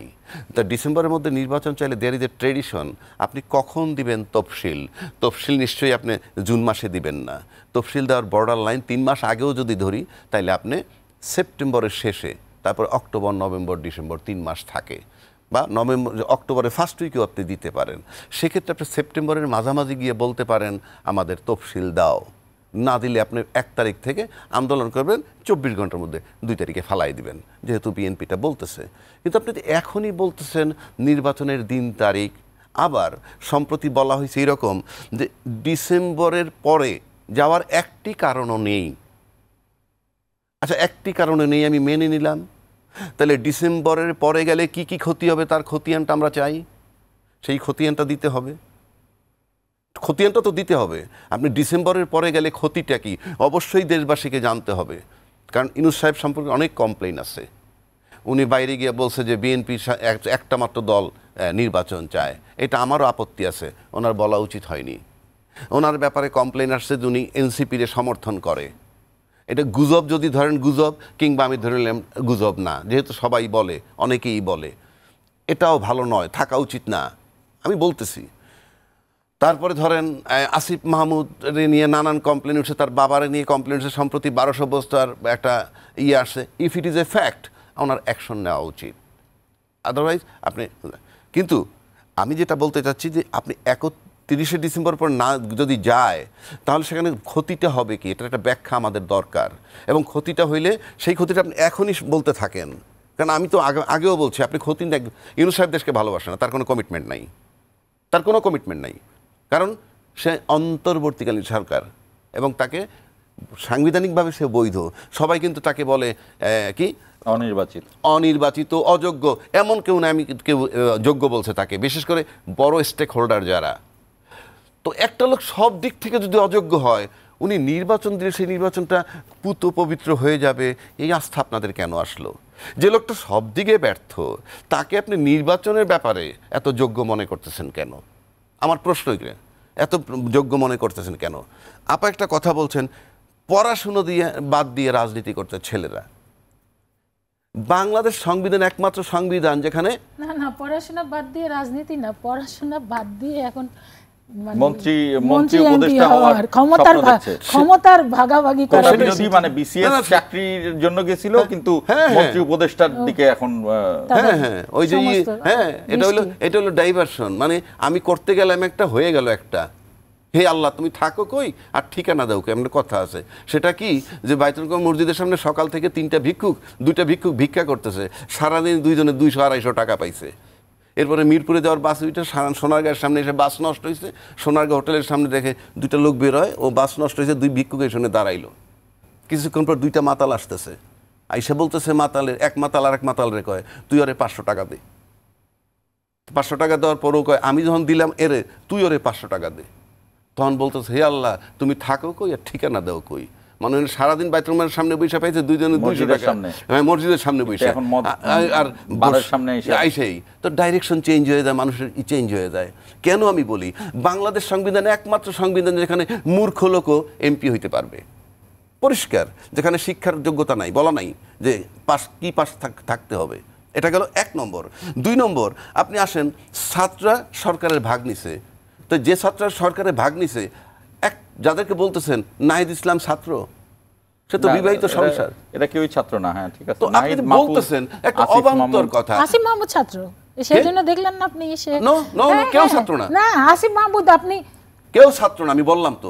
তা ডিসেম্বরের মধ্যে নির্বাচন চাইলে দেয়ার ইজ এ ট্রেডিশন, আপনি কখন দিবেন তফসিল নিশ্চয়ই আপনি জুন মাসে দিবেন না। তফসিল দেওয়ার বর্ডার লাইন 3 মাস আগেও যদি ধরি, তাইলে আপনি সেপ্টেম্বরের শেষে, তারপর অক্টোবর, নভেম্বর, ডিসেম্বর 3 মাস থাকে, বা অক্টোবরের ফার্স্ট উইকেও আপনি দিতে পারেন। সেক্ষেত্রে আপনি সেপ্টেম্বরের মাঝামাঝি গিয়ে বলতে পারেন আমাদের তফসিল দাও, না দিলে আপনি 1 তারিখ থেকে আন্দোলন করবেন, 24 ঘন্টার মধ্যে 2 তারিখে ফালাই দিবেন, যেহেতু বিএনপিটা বলতেছে। কিন্তু আপনি এখনই বলতেছেন নির্বাচনের দিন তারিখ। আবার সম্প্রতি বলা হয়েছে এরকম যে ডিসেম্বরের পরে যাওয়ার একটি কারণও নেই। আচ্ছা, একটি কারণে নেই, আমি মেনে নিলাম। তাহলে ডিসেম্বরের পরে গেলে কি কি ক্ষতি হবে তার খতিয়ানটা আমরা চাই, সেই খতিয়ানটা দিতে হবে। খতিয়ানটা তো দিতে হবে। আপনি ডিসেম্বরের পরে গেলে ক্ষতিটা কি, অবশ্যই দেশবাসীকে জানতে হবে। কারণ ইউনূস সাহেব সম্পর্কে অনেক কমপ্লেইন আছে। উনি বাইরে গিয়ে বলছে যে বিএনপি একটা মাত্র দল নির্বাচন চায়, এটা আমারও আপত্তি আছে, ওনার বলা উচিত হয়নি। ওনার ব্যাপারে কমপ্লেইন আসছে যে উনি এনসিপির সমর্থন করে। এটা গুজব যদি ধরেন গুজব, কিংবা আমি ধরে নিলাম গুজব না, যেহেতু সবাই বলে, অনেকেই বলে, এটাও ভালো নয়, থাকা উচিত না, আমি বলতেছি। তারপরে ধরেন আসিফ মাহমুদ নিয়ে নানান কমপ্লেন উঠছে, তার বাবারে নিয়ে কমপ্লেন উঠছে, সম্প্রতি 1200 বস্তার একটা আসছে। If it is a fact, owner action নেওয়া উচিত, আদারওয়াইজ আপনি। কিন্তু আমি যেটা বলতে চাচ্ছি যে আপনি 31শে ডিসেম্বর পর না যদি যায়, তাহলে সেখানে ক্ষতিটা হবে কি, এটার একটা ব্যাখ্যা আমাদের দরকার। এবং ক্ষতিটা হইলে সেই ক্ষতিটা আপনি এখনই বলতে থাকেন। কারণ আমি তো আগেও বলছি, আপনি ক্ষতি ইউনূস সাহেব দেশকে ভালোবাসে না, তার কোনো কমিটমেন্ট নাই, তার কোনো কমিটমেন্ট নাই। কারণ সে অন্তর্বর্তীকালীন সরকার এবং তাকে সাংবিধানিকভাবে সে বৈধ। সবাই কিন্তু তাকে বলে কি অনির্বাচিত, অযোগ্য। এমন কেউ না, আমি কেউ যোগ্য বলছে তাকে, বিশেষ করে বড় স্টেক হোল্ডার যারা। তো একটা লোক সব দিক থেকে যদি অযোগ্য হয়, উনি নির্বাচন দিলে সেই নির্বাচনটা পুত পবিত্র হয়ে যাবে, এই আস্থা আপনাদের কেন আসলো? যে লোকটা সব দিকে ব্যর্থ, তাকে আপনি নির্বাচনের ব্যাপারে এত যোগ্য মনে করতেছেন কেন? আমার প্রশ্ন, এত যোগ্য মনে করতেছেন কেন? আপা একটা কথা বলছেন, পড়াশুনো দিয়ে বাদ দিয়ে রাজনীতি করতে ছেলেরা। বাংলাদেশ সংবিধান একমাত্র সংবিধান যেখানে
না পড়াশোনা বাদ দিয়ে রাজনীতি না, পড়াশোনা বাদ দিয়ে এখন
মন্ত্রী উপদেষ্টা হওয়ার
ক্ষমতার ভাগাভাগি করা।
যদি মানে বিসিএস চাকরির জন্য গেছিল, কিন্তু মন্ত্রী উপদেষ্টার দিকে এখন
ওই যে এটা হলো ডাইভারশন। মানে আমি করতে গেলাম একটা, হয়ে গেল একটা। হে আল্লাহ, তুমি থাকো কই আর ঠিকানা দাও কই, এমন কথা আছে। সেটা কি যে বাইতুল মুকাররম মসজিদের সামনে সকাল থেকে 2টা ভিক্ষুক ভিক্ষা করতেছে, সারাদিন 2 জনে 200-250 টাকা পাইছে। এরপরে মিরপুরে যাওয়ার বাস উঠে সোনারগাঁয়ের সামনে এসে বাস নষ্ট হয়েছে, সোনারগাঁ হোটেলের সামনে দেখে দুইটা লোক বের হয়, ও বাস নষ্ট হয়েছে, দুই ভিক্ষুকের সামনে দাঁড়াইলো। কিছুক্ষণ পর দুইটা মাতাল আসতেছে, আইসা বলতেছে মাতালের এক মাতাল আর এক মাতালরে কয় তুই ওরে 500 টাকা দে। 500 টাকা দেওয়ার পরও কয় আমি যখন দিলাম এরে তুই ওরে 500 টাকা দে। তখন বলতেছে হে আল্লাহ তুমি থাকো কই আর ঠিকানা দাও কই। মানে সারাদিন বাইতুলের সামনে বৈশা পাইছে দুইজনে 200 টাকা, হ্যাঁ মসজিদের সামনে বৈশা আর বারের সামনে আইসেই তো ডাইরেকশন চেঞ্জ হয়ে যায়, মানুষের চেঞ্জ হয়ে যায়। কেন আমি বলি বাংলাদেশ সংবিধানে একমাত্র সংবিধান যেখানে মূর্খ লোকও এমপি হইতে পারবে, পরিষ্কার, যেখানে শিক্ষার যোগ্যতা নাই, বলা নাই যে পাস থাকতে হবে। এটা গেল 1 নম্বর। 2 নম্বর, আপনি আসেন ছাত্ররা সরকারের ভাগ নিছে, তো যে ছাত্ররা সরকারের ভাগ নিছে যাদেরকে বলতেছেন নাহিদ ইসলাম ছাত্র, সে তো বিবাহিত সংসার,
এটা কেউই ছাত্র না। হ্যাঁ ঠিক আছে,
তো আপনি বলতেছেন একটা অবান্তর কথা।
আসিফ মাহমুদ ছাত্র, সেজন্য দেখলেন না আপনি এসে
নো কেউ ছাত্র না।
না আসিফ মাহমুদ আপনি
কেউ ছাত্র না, আমি বললাম তো,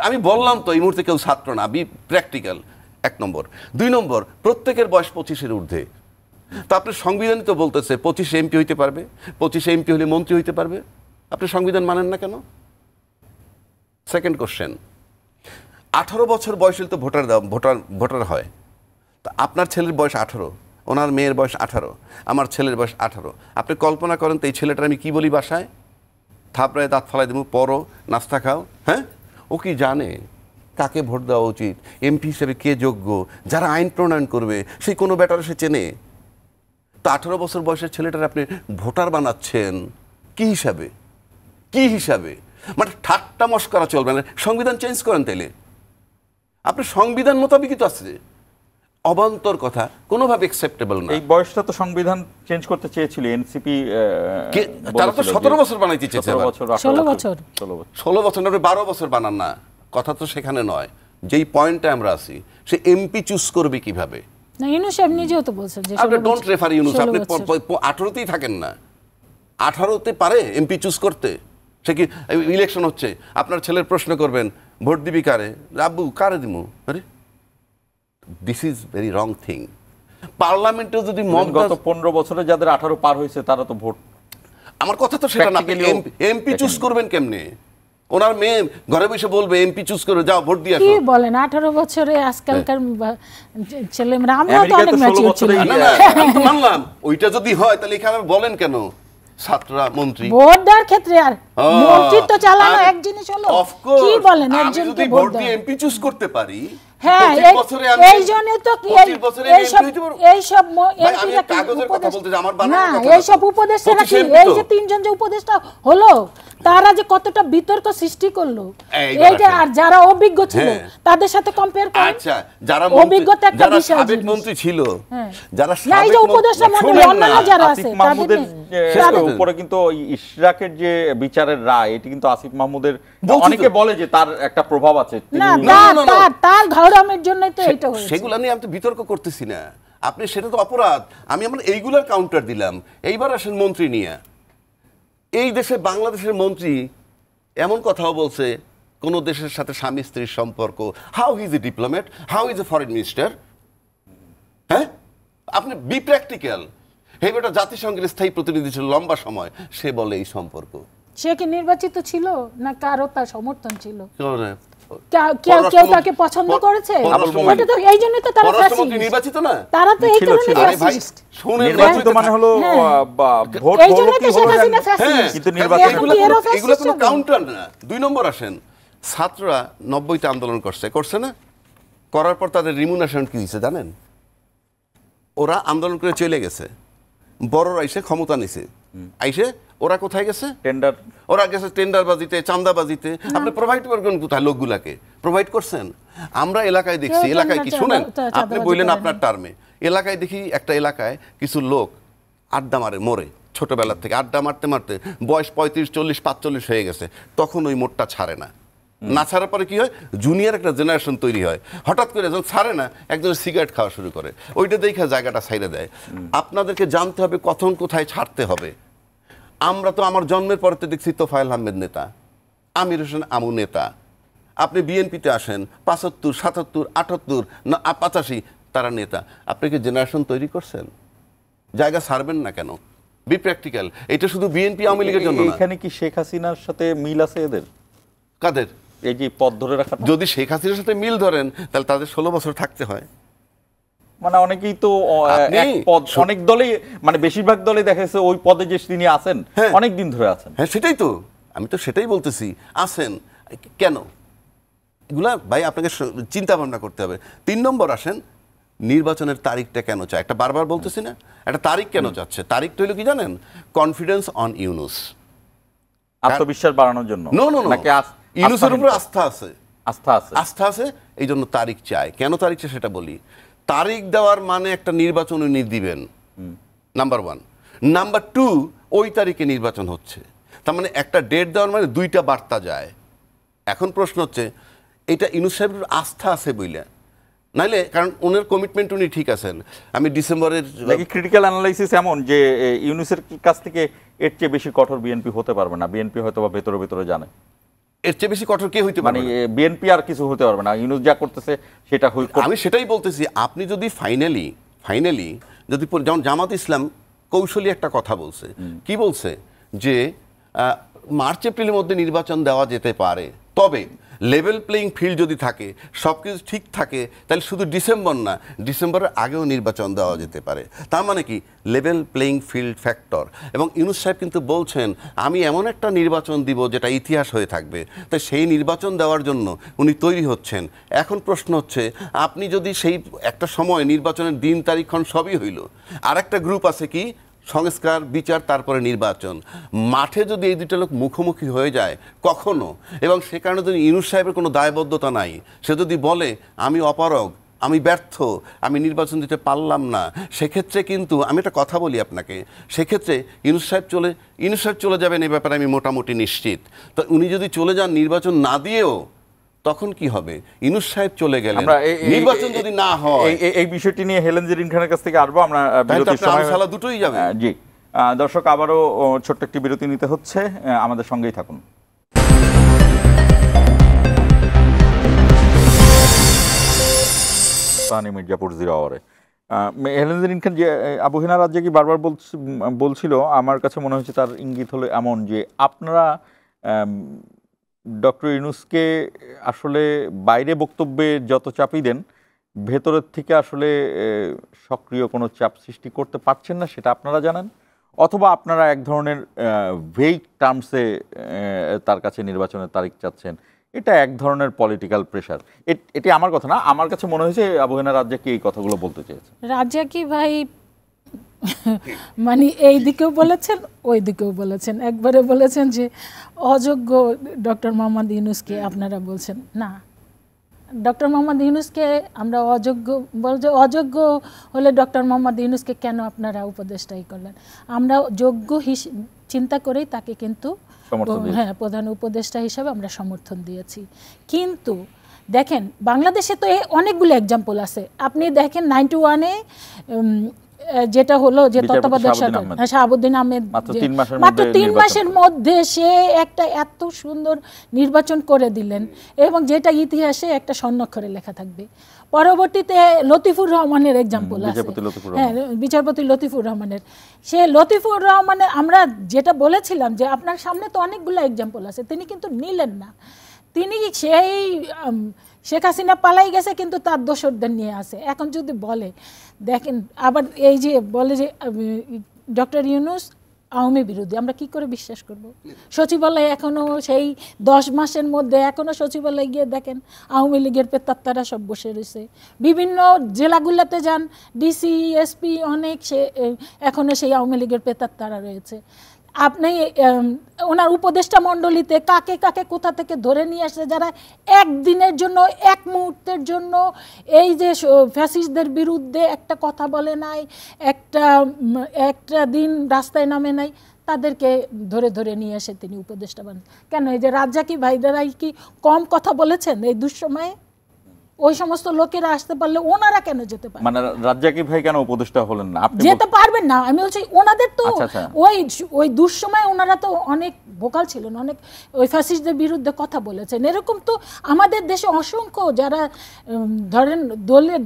আমি বললাম তো এই মুহূর্তে কেউ ছাত্র না, বি প্র্যাকটিক্যাল। 1 নম্বর। 2 নম্বর, প্রত্যেকের বয়স 25-এর ঊর্ধ্বে। তো আপনি সংবিধানই তো বলতেছে 25 এমপি হইতে পারবে, 25 এমপি হলে মন্ত্রী হইতে পারবে, আপনি সংবিধান মানেন না কেন? সেকেন্ড কোশ্চেন, 18 বছর বয়স হলে তো ভোটার হয়। তা আপনার ছেলের বয়স 18, ওনার মেয়ের বয়স 18, আমার ছেলের বয়স 18। আপনি কল্পনা করেন তো এই ছেলেটার আমি কি বলি বাসায়, থাপড়ায় দাঁত ফালাই দেবো, পড়ো নাস্তা খাও। হ্যাঁ, ও কি জানে কাকে ভোট দেওয়া উচিত, এমপি হিসেবে কে যোগ্য, যারা আইন প্রণয়ন করবে সেই কোনো ব্যাটারে সে চেনে? তো 18 বছর বয়সের ছেলেটার আপনি ভোটার বানাচ্ছেন কি হিসাবে? কি হিসাবে? মানে ঠাট্টা মস্করা চলবে না, সংবিধান চেঞ্জ করেন তাইলে। আপনি সংবিধান মোতাবেকই তো আছে, অবান্তর কথা, কোনোভাবে অ্যাকসেপ্টেবল না।
এই বয়সটা তো সংবিধান চেঞ্জ করতে চেয়েছিল এনসিপি,
তারা তো 17 বছর বানাইতে চেয়েছে,
16 বছর
16 বছর না 12 বছর বানান না, কথা তো সেখানে নয়। যেই পয়েন্টে আমরা আছি, সে এমপি চুজ করবে কিভাবে?
না ইউনূস সাহেব নিজেও তো বলছেন যে
আপনি ডোন্ট রেফার ইউনূস, আপনি 18তেই থাকেন না, 18তে পারে এমপি চুজ করতে? সে কি ইলেকশন হচ্ছে, আপনার ছেলের প্রশ্ন করবেন ভোট দিবি কারে, আব্বু কারে দিমু? আরে this is very wrong thing. পার্লামেন্টে যদি
গত 15 বছরে যাদের 18 পার হয়েছে তারা তো ভোট,
আমার কথা তো সেটা না, এমপি চুজ করবেন কেমনে? ওনার মেয়ে ঘরে বসে বলবে এমপি চুজ করে যাও ভোট দিয়ে আসো।
কি বলেন 18 বছরে আজকালকার ছেলেমেয়েরা, আমরা তো অনেক ম্যাচিউর ছিলাম।
না আমি তো মানলাম, ওইটা যদি হয় তাহলে এখানে বলেন কেন ছাত্ররা মন্ত্রী
ভোট দেওয়ার ক্ষেত্রে? আর মন্ত্রিত্ব চালানো এক জিনিস হলো, কি বলেন একজনকে ভোট দিয়ে
এমপি চুজ করতে পারি।
হ্যাঁ এই জন্য তো কি এইসব এইসব উপদেষ্টারা কি, এই যে 3 জন যে উপদেষ্টা হলো তারা যে কতটা বিতর্ক সৃষ্টি করলো, এইটা আর যারা অভিজ্ঞ ছিল তাদের সাথে কম্পেয়ার করেন।
আচ্ছা, যারা
অভিজ্ঞতা একটা বিষয়,
সাবেক মন্ত্রী ছিল, যারা
এই যে উপদেষ্টা মণ্ডলী অন্যান্য যারা আছে
তাদের উপরে কিন্তু ইশরাকের যে বিচারের রায়, এটি কিন্তু আসিফ মাহমুদের অনেকে বলে যে তার একটা প্রভাব আছে।
না তার ঘাড়ামের জন্যই তো এটা হয়েছে।
সেগুলো নিয়ে আমি তো বিতর্ক করতেছি না, আপনি সেটা তো অপরাধ। আমি আমার এইগুলার কাউন্টার দিলাম। এইবার আসেন মন্ত্রী নিয়ে। এই দেশে বাংলাদেশের মন্ত্রী এমন কথাও বলছে কোন দেশের সাথে স্বামী স্ত্রীর সম্পর্ক, how is a diplomat, how is a foreign minister. হ্যাঁ, আপনি বি প্র্যাকটিক্যাল। হে বেটা জাতিসংঘের স্থায়ী প্রতিনিধি ছিল লম্বা সময়, সে বলে এই সম্পর্ক।
সে কি নির্বাচিত ছিল না কারো তার সমর্থন ছিল?
কেউ
তাকে পছন্দ করেছে, এটা তো এই জন্য তো তারা ফ্যাসিস্ট
নির্বাচিত না,
তারা তো এই কারণে ফ্যাসিস্ট।
নির্বাচিত মানে হলো ভোট হলো কি হলো না, কিন্তু নির্বাচন
এগুলো কোনো কাউন্টার না। 2 নম্বর আসেন, ছাত্ররা 90তে আন্দোলন করছে না, করার পর তাদের রিমুনারেশন কি দিয়েছে জানেন? ওরা আন্দোলন করে চলে গেছে, বড়রা এসে ক্ষমতা নিছে, আইসে ওরা কোথায় গেছে? টেন্ডার, ওরা গেছে টেন্ডার বাজিতে, চান্দা বাজিতে। আপনি প্রোভাইড করবেন কোথায়? লোকগুলাকে প্রোভাইড করছেন? আমরা এলাকায় দেখছি, এলাকায় কি শুনেন, আপনি বললেন আপনার টার্মে, এলাকায় দেখি একটা এলাকায় কিছু লোক আড্ডা মারে, মরে ছোটবেলা থেকে আড্ডা মারতে মারতে বয়স 35, 40, 45 হয়ে গেছে, তখন ওই মোটটা ছাড়ে না। না ছাড়ার পরে কি হয়, জুনিয়র একটা জেনারেশন তৈরি হয়। হঠাৎ করে যখন ছাড়ে না, একজন সিগারেট খাওয়া শুরু করে, ওইটা দেখে জায়গাটা ছাইড়ে দেয়। আপনাদেরকে জানতে হবে কখন কোথায় ছাড়তে হবে। আমরা তো আমার জন্মের পরে তো দেখছি তোফায়েল আহমেদ নেতা, আমির হোসেন আমু নেতা। আপনি বিএনপিতে আসেন 75, 77, 78, 85 তারা নেতা। আপনি কি জেনারেশন তৈরি করছেন? জায়গা ছাড়বেন না কেন? B practical. এটা শুধু বিএনপি আওয়ামী লীগের জন্য না।
এখানে কি শেখ হাসিনার সাথে মিল আছে এদের?
কাদের?
এই যে পদ ধরে রাখা।
যদি শেখ হাসিনার সাথে মিল ধরেন তাহলে তাদের 16 বছর থাকতে হয়।
মানে অনেকেই তো
আপনি
এক পদ অনেক দলেই, মানে বেশিরভাগ দলে দেখা যাচ্ছে ওই পদে যে তিনি আছেন
হ্যাঁ।
অনেক দিন ধরে আছেন।
হ্যাঁ সেটাই তো, আমি তো সেটাই বলতেছি। আসেন কেন? এগুলা ভাই আপনাকে চিন্তা ভাবনা করতে হবে। 3 নম্বর আসেন, নির্বাচনের তারিখটা কেন চায়? একটা বারবার বলতেছি না, একটা তারিখ কেন চাচ্ছে? তারিখটা হলো কি জানেন? কনফিডেন্স অন ইউনুস,
আত্মবিশ্বাস বাড়ানোর জন্য।
নো নো নো,
নাকি
ইউনুসের উপর আস্থা আছে, আস্থা আছে, এই জন্য তারিখ চায়। কেন তারিখ চায় সেটা বলি। তারিখ দেওয়ার মানে একটা নির্বাচন উনি দিবেন, নাম্বার 1। নাম্বার 2, ওই তারিখে নির্বাচন হচ্ছে, তার মানে একটা ডেট দেওয়ার মানে 2টা বার্তা যায়। এখন প্রশ্ন হচ্ছে এটা ইউনুস সাহেবের আস্থা আছে বইলে, নাইলে কারণ ওনার কমিটমেন্ট উনি ঠিক আছেন। আমি ডিসেম্বরের
নাকি ক্রিটিক্যাল অ্যানালাইসিস এমন যে ইউনুসের কাছ থেকে এর চেয়ে বেশি কঠোর বিএনপি হতে পারবে না। বিএনপি হয়তো বা ভেতরে ভেতরে জানে
এর চেয়ে বেশি কঠোর কে হইতে পারে?
মানে বিএনপি আর কিছু হতে পারবে না, ইউনুস যা করতেছে সেটা
আমি সেটাই বলতেছি। আপনি যদি ফাইনালি যদি যেমন জামাত ইসলাম কৌশলী একটা কথা বলছে, কি বলছে যে মার্চ এপ্রিলের মধ্যে নির্বাচন দেওয়া যেতে পারে, তবে লেভেল প্লেইং ফিল্ড যদি থাকে, সব কিছু ঠিক থাকে, তাহলে শুধু ডিসেম্বর না, ডিসেম্বরের আগেও নির্বাচন দেওয়া যেতে পারে। তার মানে কি? Level playing field factor. এবং ইউনুস সাহেব কিন্তু বলছেন আমি এমন একটা নির্বাচন দিব যেটা ইতিহাস হয়ে থাকবে, তাই সেই নির্বাচন দেওয়ার জন্য উনি তৈরি হচ্ছেন। এখন প্রশ্ন হচ্ছে, আপনি যদি সেই একটা সময় নির্বাচনের দিন তারিখক্ষণ সবই হইল, আর একটা গ্রুপ আছে কি সংস্কার বিচার তারপরে নির্বাচন, মাঠে যদি এই দুটো লোক মুখোমুখি হয়ে যায় কখনো, এবং সে কারণে যদি ইউনুস সাহেবের কোনো দায়বদ্ধতা নাই, সে যদি বলে আমি অপারগ, আমি ব্যর্থ, আমি নির্বাচন দিতে পারলাম না, সেক্ষেত্রে কিন্তু আমি একটা কথা বলি আপনাকে, সেক্ষেত্রে ইউনুস সাহেব চলে যাবেন, এই ব্যাপারে আমি মোটামুটি নিশ্চিত। তো উনি যদি চলে যান নির্বাচন না দিয়েও, তখন কি হবে? ইউনুস সাহেব চলে গেলেন, নির্বাচন যদি না হয়,
এই বিষয়টি নিয়ে হেলেন জেরিন খানের কাছ থেকে আসবো আমরা। বিরতির সময়
দুটোই যাবে।
জি দর্শক, আবারও ছোট্ট একটি বিরতি নিতে হচ্ছে, আমাদের সঙ্গেই থাকুন। মির্জাপুর 0 আওয়ারে হেলেন জেরিন খান যে আবু হেনা রাজ্জাকি বারবার বলছিল, আমার কাছে মনে হচ্ছে তার ইঙ্গিত হলো এমন যে আপনারা ডক্টর ইউনূসকে আসলে বাইরে বক্তব্যে যত চাপই দেন, ভেতরের থেকে আসলে সক্রিয় কোনো চাপ সৃষ্টি করতে পারছেন না, সেটা আপনারা জানেন, অথবা আপনারা এক ধরনের ভেগ টার্মসে তার কাছে নির্বাচনের তারিখ চাচ্ছেন। এটা এক ধরনের পলিটিক্যাল প্রেশার। এটি আমার কথা না, আমার কাছে মনে হয়েছে আবু হেনা রাজ্জাকি এই কথাগুলো বলতে চেয়েছে।
রাজ্জাকি ভাই মানে এই দিকেও বলেছেন, ওই দিকেও বলেছেন। একবারে বলেছেন যে অযোগ্য ডক্টর মোহাম্মদ ইউনূসকে আপনারা বলছেন না, ডক্টর মোহাম্মদ ইউনূসকে আমরা অযোগ্য বলছে। অযোগ্য হলে ডক্টর মোহাম্মদ ইউনূসকে কেন আপনারা উপদেষ্টাই করলেন? আমরা যোগ্য চিন্তা করেই তাকে কিন্তু হ্যাঁ প্রধান উপদেষ্টা হিসাবে আমরা সমর্থন দিয়েছি। কিন্তু দেখেন বাংলাদেশে তো অনেকগুলো এক্সাম্পল আছে। আপনি দেখেন 91-এ যেটা হলো যে তত্ত্বাবধায়ক সরকার শাহাবুদ্দিন আহমেদ মাত্র 3 মাসের মধ্যে সে একটা এত সুন্দর নির্বাচন করে দিলেন, এবং যেটা ইতিহাসে একটা স্বর্ণাক্ষরে লেখা থাকবে। পরবর্তীতে লতিফুর রহমানের এক্সাম্পল আছে, হ্যাঁ বিচারপতি লতিফুর রহমানের। সে লতিফুর রহমানের আমরা যেটা বলেছিলাম যে আপনার সামনে তো অনেকগুলো এক্সাম্পল আছে, তিনি কিন্তু নিলেন না। তিনি সেই শেখ হাসিনা পালাই গেছে কিন্তু তার দোসরদের নিয়ে আসে। এখন যদি বলে দেখেন আবার এই যে বলে যে ডক্টর ইউনূস আওয়ামী বিরোধী, আমরা কি করে বিশ্বাস করব? সচিবালয় এখনও সেই 10 মাসের মধ্যে এখনও সচিবালয় গিয়ে দেখেন আওয়ামী লীগের পেতাত্তারা সব বসে রয়েছে। বিভিন্ন জেলাগুলোতে যান, ডিসি এসপি অনেক সে এখনও সেই আওয়ামী লীগের পেতাত্তারা রয়েছে। আপনি ওনার উপদেষ্টা মণ্ডলীতে কাকে কাকে কোথা থেকে ধরে নিয়ে আসছে, যারা একদিনের জন্য এক মুহূর্তের জন্য এই যে ফ্যাসিস্টদের বিরুদ্ধে একটা কথা বলে নাই, একটা দিন রাস্তায় নামে নাই, তাদেরকে ধরে ধরে নিয়ে এসে তিনি উপদেষ্টা বানান। কেন এই যে রাজ্জাকি ভাইদেরাই কি কম কথা বলেছেন এই দুঃসময়ে? ওই সমস্ত লোকেরা আসতে পারলে ওনারা কেন যেতে পারবে?
মানে রাজ্জাকি ভাই কেন উপদেষ্টা হলেন না? আপনি
যেতে পারবেন না। আমি বলছি ওনাদের তো
আচ্ছা, আচ্ছা।
ওই দুঃসময় ওনারা তো অনেক ভোকাল ছিলেন, অনেক ওই ফ্যাসিস্টদের বিরুদ্ধে কথা বলেছেন। এরকম তো আমাদের দেশে অসংখ্য যারা ধরেন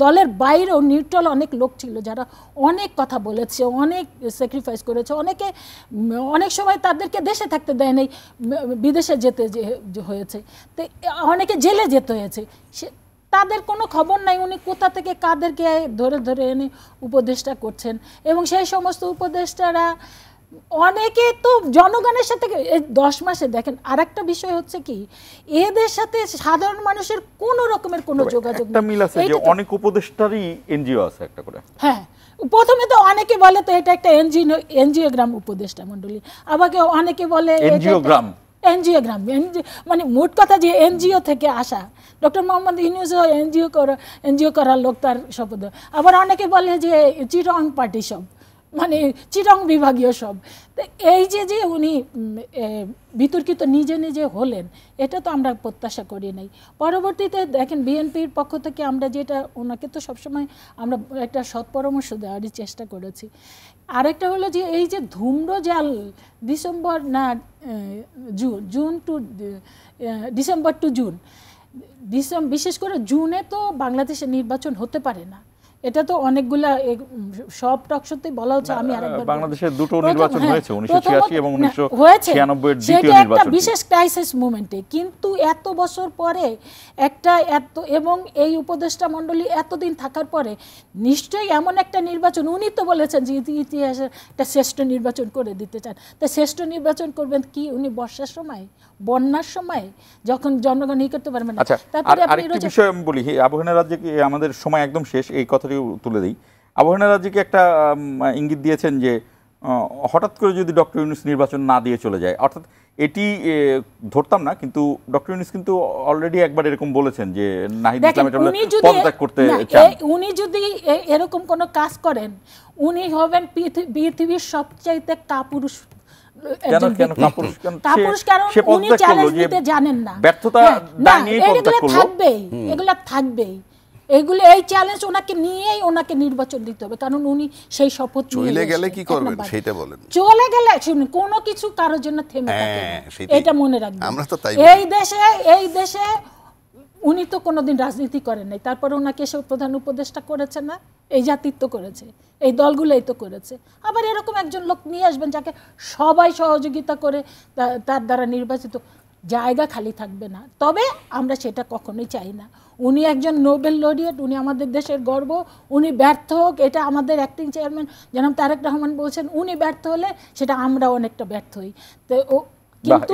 দলের বাইরেও নিউট্রাল অনেক লোক ছিল যারা অনেক কথা বলেছে, অনেক স্যাক্রিফাইস করেছে। অনেক সময় তাদেরকে দেশে থাকতে দেয় নাই, বিদেশে যেতে হয়েছে, তো অনেকে জেলে যেতে হয়েছে। তাদের কোনো খবর নাই উনি কোথা থেকে কাদেরকে ধরে ধরে এনে উপদেষ্টা করছেন। এবং সেই সমস্ত উপদেষ্টারা অনেকে তো জনগণের সাথে 10 মাসে দেখেন। আর একটা বিষয় হচ্ছে কি, এদের সাথে সাধারণ মানুষের কোনো রকমের কোনো যোগাযোগ
একটা মিল আছে যে অনেক উপদেষ্টারই এনজিও আছে একটা করে।
হ্যাঁ, প্রথমে তো অনেকে বলে তো এটা একটা এনজিওগ্রাম উপদেষ্টা মণ্ডলী, আবার অনেকে বলে এনজিওগ্রাম, মানে মোট কথা যে এনজিও থেকে আসা। ডক্টর মোহাম্মদ ইউনূসও এনজিও করার লোক, তার শপথ। আবার অনেকে বলে যে চিটং পার্টি সব, মানে চিটং বিভাগীয় সব। তো এই যে উনি বিতর্কিত নিজে নিজে হলেন, এটা তো আমরা প্রত্যাশা করি নাই। পরবর্তীতে দেখেন বিএনপির পক্ষ থেকে আমরা যেটা, ওনাকে তো সবসময় আমরা একটা সৎ পরামর্শ দেওয়ারই চেষ্টা করেছি। আরেকটা হলো যে এই যে ধূম্রজাল ডিসেম্বর না June to December two June, বিশেষ করে জুনে তো বাংলাদেশে নির্বাচন হতে পারে না। এটা তো অনেকগুলা সব টকশোতেই বলা হচ্ছে। আমি আরেকবার
বাংলাদেশে দুটো নির্বাচন হয়েছে, 1986 এবং 1996 এর দ্বিতীয়
একটা
নির্বাচন,
বিশেষ ক্রাইসিস মোমেন্টে। কিন্তু এত বছর পরে এবং এই উপদেষ্টা মণ্ডলী এতদিন থাকার পরে নিশ্চয়ই এমন একটা নির্বাচন, উনি তো বলেছেন যে ইতিহাসের একটা শ্রেষ্ঠ নির্বাচন করে দিতে চান। তা শ্রেষ্ঠ নির্বাচন করবেন কি উনি বর্ষার সময়, বন্যার সময়, যখন জনগণ করতে পারবেন না?
তারপরে আরেকটি বিষয় আমি বলি, আবহাওয়া রাজ্যে কি আমাদের সময় একদম শেষ, এই কথাটি তুলে দিই। আবহাওয়া রাজ্যকে একটা ইঙ্গিত দিয়েছেন যে হঠাৎ করে যদি ডক্টর ইউনূস নির্বাচন না দিয়ে চলে যায়, অর্থাৎ এটি ধরতাম না, কিন্তু ডক্টর ইউনূস কিন্তু অলরেডি একবার এরকম বলেছেন যে নাহিদ ইসলাম এটা পদত্যাগ করতে চান।
উনি যদি এরকম কোনো কাজ করেন, উনি হবেন পৃথিবীর সবচাইতে কাপুরুষ এগুলো। এই চ্যালেঞ্জ ওনাকে নিয়েই ওনাকে নির্বাচন দিতে হবে, কারণ উনি সেই শপথ
চলে গেলে কি করবেন সেটা বলেন।
চলে গেলে শুনুন, কোনো কিছু কারোর জন্য থেমে থাকে না, এটা মনে রাখবেন। এই দেশে উনি তো কোনোদিন রাজনীতি করেন নাই, তারপরে ওনাকে এসে প্রধান উপদেষ্টা করেছে না, এই জাতির তো করেছে, এই দলগুলোই তো করেছে। আবার এরকম একজন লোক নিয়ে আসবেন যাকে সবাই সহযোগিতা করে তার দ্বারা নির্বাচিত, জায়গা খালি থাকবে না। তবে আমরা সেটা কখনোই চাই না। উনি একজন নোবেল লরিয়েট, উনি আমাদের দেশের গর্ব। উনি ব্যর্থ হোক, এটা আমাদের অ্যাক্টিং চেয়ারম্যান জনাব তারেক রহমান বলছেন, উনি ব্যর্থ হলে সেটা আমরা অনেকটা ব্যর্থ হই। তো কিন্তু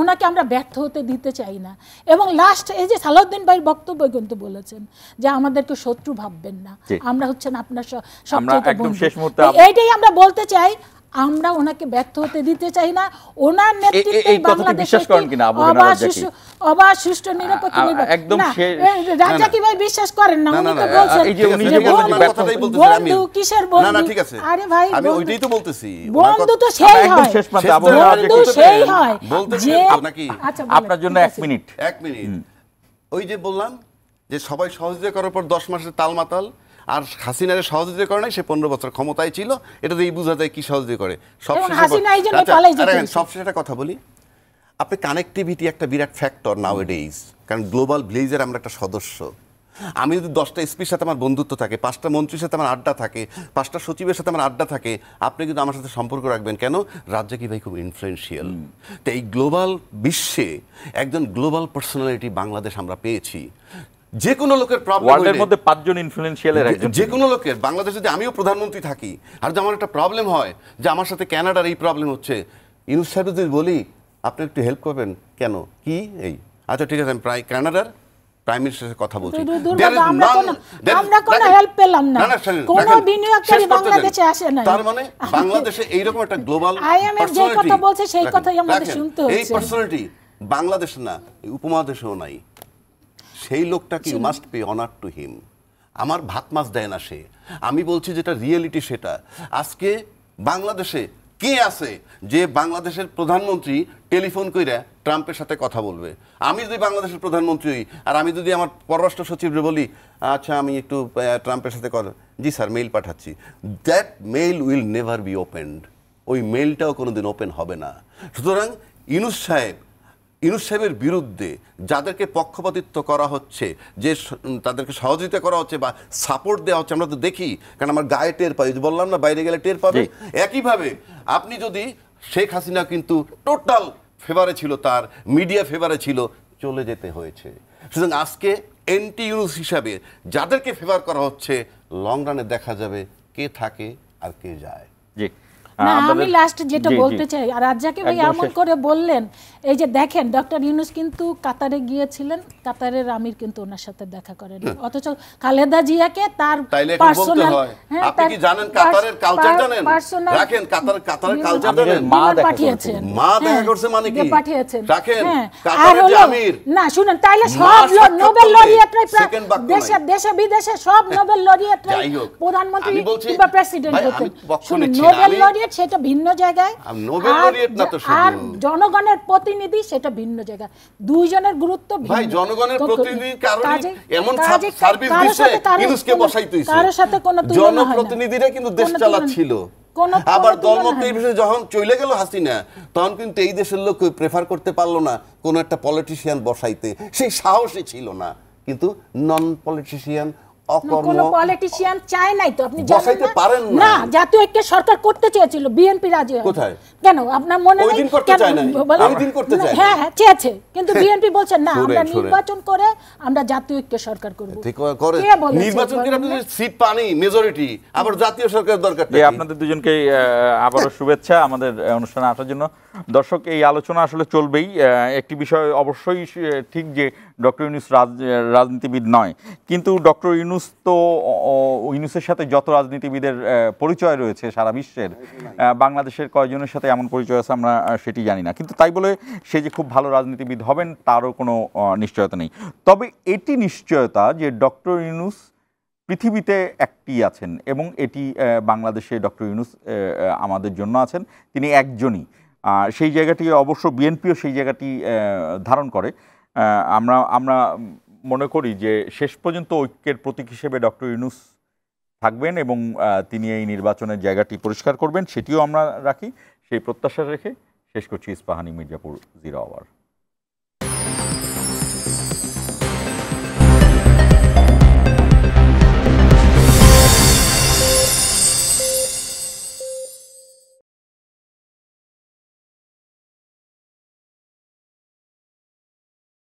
ওনাকে আমরা ব্যর্থ হতে দিতে চাই না। এবং লাস্ট এই যে সালাউদ্দিন ভাইয়ের বক্তব্য কিন্তু বলেছেন যে আমাদেরকে শত্রু ভাববেন না, আমরা হচ্ছেন আপনার সবচেয়ে বন্ধু। এইটাই আমরা বলতে চাই, আমরা ওনাকে ব্যর্থ হতে দিতে চাই না। ওনার নেতৃত্বে বাংলাদেশে অবাধ সুষ্ঠু নিরপেক্ষ নির্বাচন। রাজ্জাকি ভাই বিশ্বাস করেন না, উনি তো বলছেন বন্ধু কিসের বন্ধু? আরে ভাই,
আমি ওইটাই তো বলতেছি,
বন্ধু তো সেই হয়, বন্ধু সেই হয় যে
আপনার জন্য 1 মিনিট।
ওই যে বললাম যে সবাই সহযোগিতা করার পর 10 মাসের তালমাতাল, আর হাসিনারে সহযোগিতা করে নাই, সে 15 বছর ক্ষমতায় ছিল, এটা দিয়ে বোঝা যায় কি সহযোগিতা করে। সবশেষে একটা কথা বলি, আপনি কানেক্টিভিটি একটা বিরাট ফ্যাক্টর নাও এডেইজ, কারণ গ্লোবাল ভিলেজের আমরা একটা সদস্য। আমি যদি 10টা এসপির সাথে আমার বন্ধুত্ব থাকে, 5টা মন্ত্রীর সাথে আমার আড্ডা থাকে, 5টা সচিবের সাথে আমার আড্ডা থাকে, আপনি কিন্তু আমার সাথে সম্পর্ক রাখবেন কেন? রাজ্জাকি ভাই খুব ইনফ্লুয়েন্সিয়াল। তো এই গ্লোবাল বিশ্বে একজন গ্লোবাল পার্সোনালিটি বাংলাদেশ আমরা পেয়েছি। যে কোনো লোকের
ওয়ার্ল্ডের মধ্যে 5 জন ইনফ্লুয়েন্সিয়ালের একজন,
যে কোনো লোকের, বাংলাদেশে যদি আমিও প্রধানমন্ত্রী থাকি আর যে আমার একটা প্রবলেম হয় যে আমার সাথে কানাডার এই প্রবলেম হচ্ছে, ইউনূস সাহেব যদি বলি আপনি একটু হেল্প করবেন, কেন কি এই, আচ্ছা ঠিক আছে, আমি কানাডার প্রাইম মিনিস্টারের কথা বলছি, তার মানে বাংলাদেশে এইরকম একটা গ্লোবাল পার্সোনালিটি বাংলাদেশ না, উপমহাদেশেও নাই। সেই লোকটা কি must pay honour to him. আমার ভাত মাছ দেয় না সে, আমি বলছি যেটা রিয়েলিটি সেটা। আজকে বাংলাদেশে কে আছে যে বাংলাদেশের প্রধানমন্ত্রী টেলিফোন কইরা ট্রাম্পের সাথে কথা বলবে? আমি যদি বাংলাদেশের প্রধানমন্ত্রী হই আর আমি যদি আমার পররাষ্ট্র সচিবরে বলি আচ্ছা আমি একটু ট্রাম্পের সাথে কথা, জি স্যার মেইল পাঠাচ্ছি, that mail will never be opened. ওই মেইলটাও কোনোদিন ওপেন হবে না। সুতরাং ইউনূস সাহেবের বিরুদ্ধে যাদেরকে পক্ষপাতিত্ব করা হচ্ছে, যে তাদেরকে সহযোগিতা করা হচ্ছে বা সাপোর্ট দেওয়া হচ্ছে, আমরা তো দেখি, কারণ আমার গায়ে টের পাই, বললাম না বাইরে গেলে টের পাবে। একইভাবে আপনি যদি শেখ হাসিনা কিন্তু টোটাল ফেভারে ছিল, তার মিডিয়া ফেভারে ছিল, চলে যেতে হয়েছে। সুতরাং আজকে এন্টি ইউনূস হিসাবে যাদেরকে ফেভার করা হচ্ছে, লং রানে দেখা যাবে কে থাকে আর কে যায়।
জি
না আমি লাস্ট যেটা বলতে চাই, আর রাজ্জাকে ভাই এমন করে বললেন, এই যে দেখেন ডক্টর ইউনূস কিন্তু কাতারে গিয়েছিলেন, কাতারের আমির কিন্তু ওনার সাথে দেখা করেন, অথচ খালেদা জিয়াকে তার পার্সোনাল,
আপনি কি জানেন কাতারের কালচার জানেন? রাখেন কাতারের কালচার জানেন?
মা পাঠিয়েছেন,
মা দেখা করছে মানে কি
পাঠিয়েছেন,
রাখেন
আর হলো না শুনেন, তাইলে সব নোবেল লরিয়েটরাই দেশে বিদেশে সব নোবেল লরিয়েটরাই প্রধানমন্ত্রী কিংবা প্রেসিডেন্ট হতেন। শুনুন, নোবেল লরিয়েট সেটা ভিন্ন জায়গায়, আর জনগণের প্রতিনিধি সেটা ভিন্ন জায়গায়, দুইজনের গুরুত্ব ভিন্ন।
ভাই জনগণের প্রতিনিধির কারণে এমন সার্ভিস দিছে, ইউনূসকে বসাইতে হইছে।
কারোর সাথে কোনো তুলনা হয় না,
জনপ্রতিনিধিরা কিন্তু দেশ চালাচ্ছিল। আবার দলমত এই বিষয়ে যখন চলে গেল হাসিনা, তখন কিন্তু এই দেশের লোক প্রেফার করতে পারলো না কোন একটা পলিটিশিয়ান বসাইতে, সেই সাহসই ছিল না। কিন্তু নন পলিটিশিয়ান
কোন পলিটিশিয়ান চায় নাই, তো আপনি জানেন না জাতীয় ঐক্য সরকার করতে চেয়েছিল, বিএনপি রাজি হয়
কোথায়?
কেন আপনার মনে নেই? হ্যাঁ চেয়েছে, কিন্তু বিএনপি বলছে না আমরা নির্বাচন করে আমরা জাতীয় ঐক্য সরকার করব।
নির্বাচন করে আপনি সিট পানি মেজরিটি, আবার জাতীয় সরকার দরকার।
আপনাদের দুজনকে আবারও শুভেচ্ছা আমাদের অনুষ্ঠানে আসার জন্য। দর্শক, এই আলোচনা আসলে চলবেই। একটি বিষয় অবশ্যই ঠিক যে ডক্টর ইউনূস রাজনীতিবিদ নয়, কিন্তু ডক্টর ইউনূস তো ইউনূসের সাথে যত রাজনীতিবিদের পরিচয় রয়েছে সারা বিশ্বের, বাংলাদেশের কয়েকজনের সাথে এমন পরিচয় আছে আমরা সেটি জানি না, কিন্তু তাই বলে সে যে খুব ভালো রাজনীতিবিদ হবেন তারও কোনো নিশ্চয়তা নেই। তবে এটি নিশ্চয়তা যে ডক্টর ইউনূস পৃথিবীতে একটি আছেন, এবং এটি বাংলাদেশে ডক্টর ইউনূস আমাদের জন্য আছেন, তিনি একজনই। সেই জায়গাটি অবশ্য বিএনপিও সেই জায়গাটি ধারণ করে। আমরা মনে করি যে শেষ পর্যন্ত ঐক্যের প্রতীক হিসেবে ডক্টর ইউনূস থাকবেন এবং তিনি এই নির্বাচনের জায়গাটি পরিষ্কার করবেন, সেটিও আমরা রাখি। সেই প্রত্যাশা রেখে শেষ করছি ইস্পাহানি মির্জাপুর 0 আওয়ার।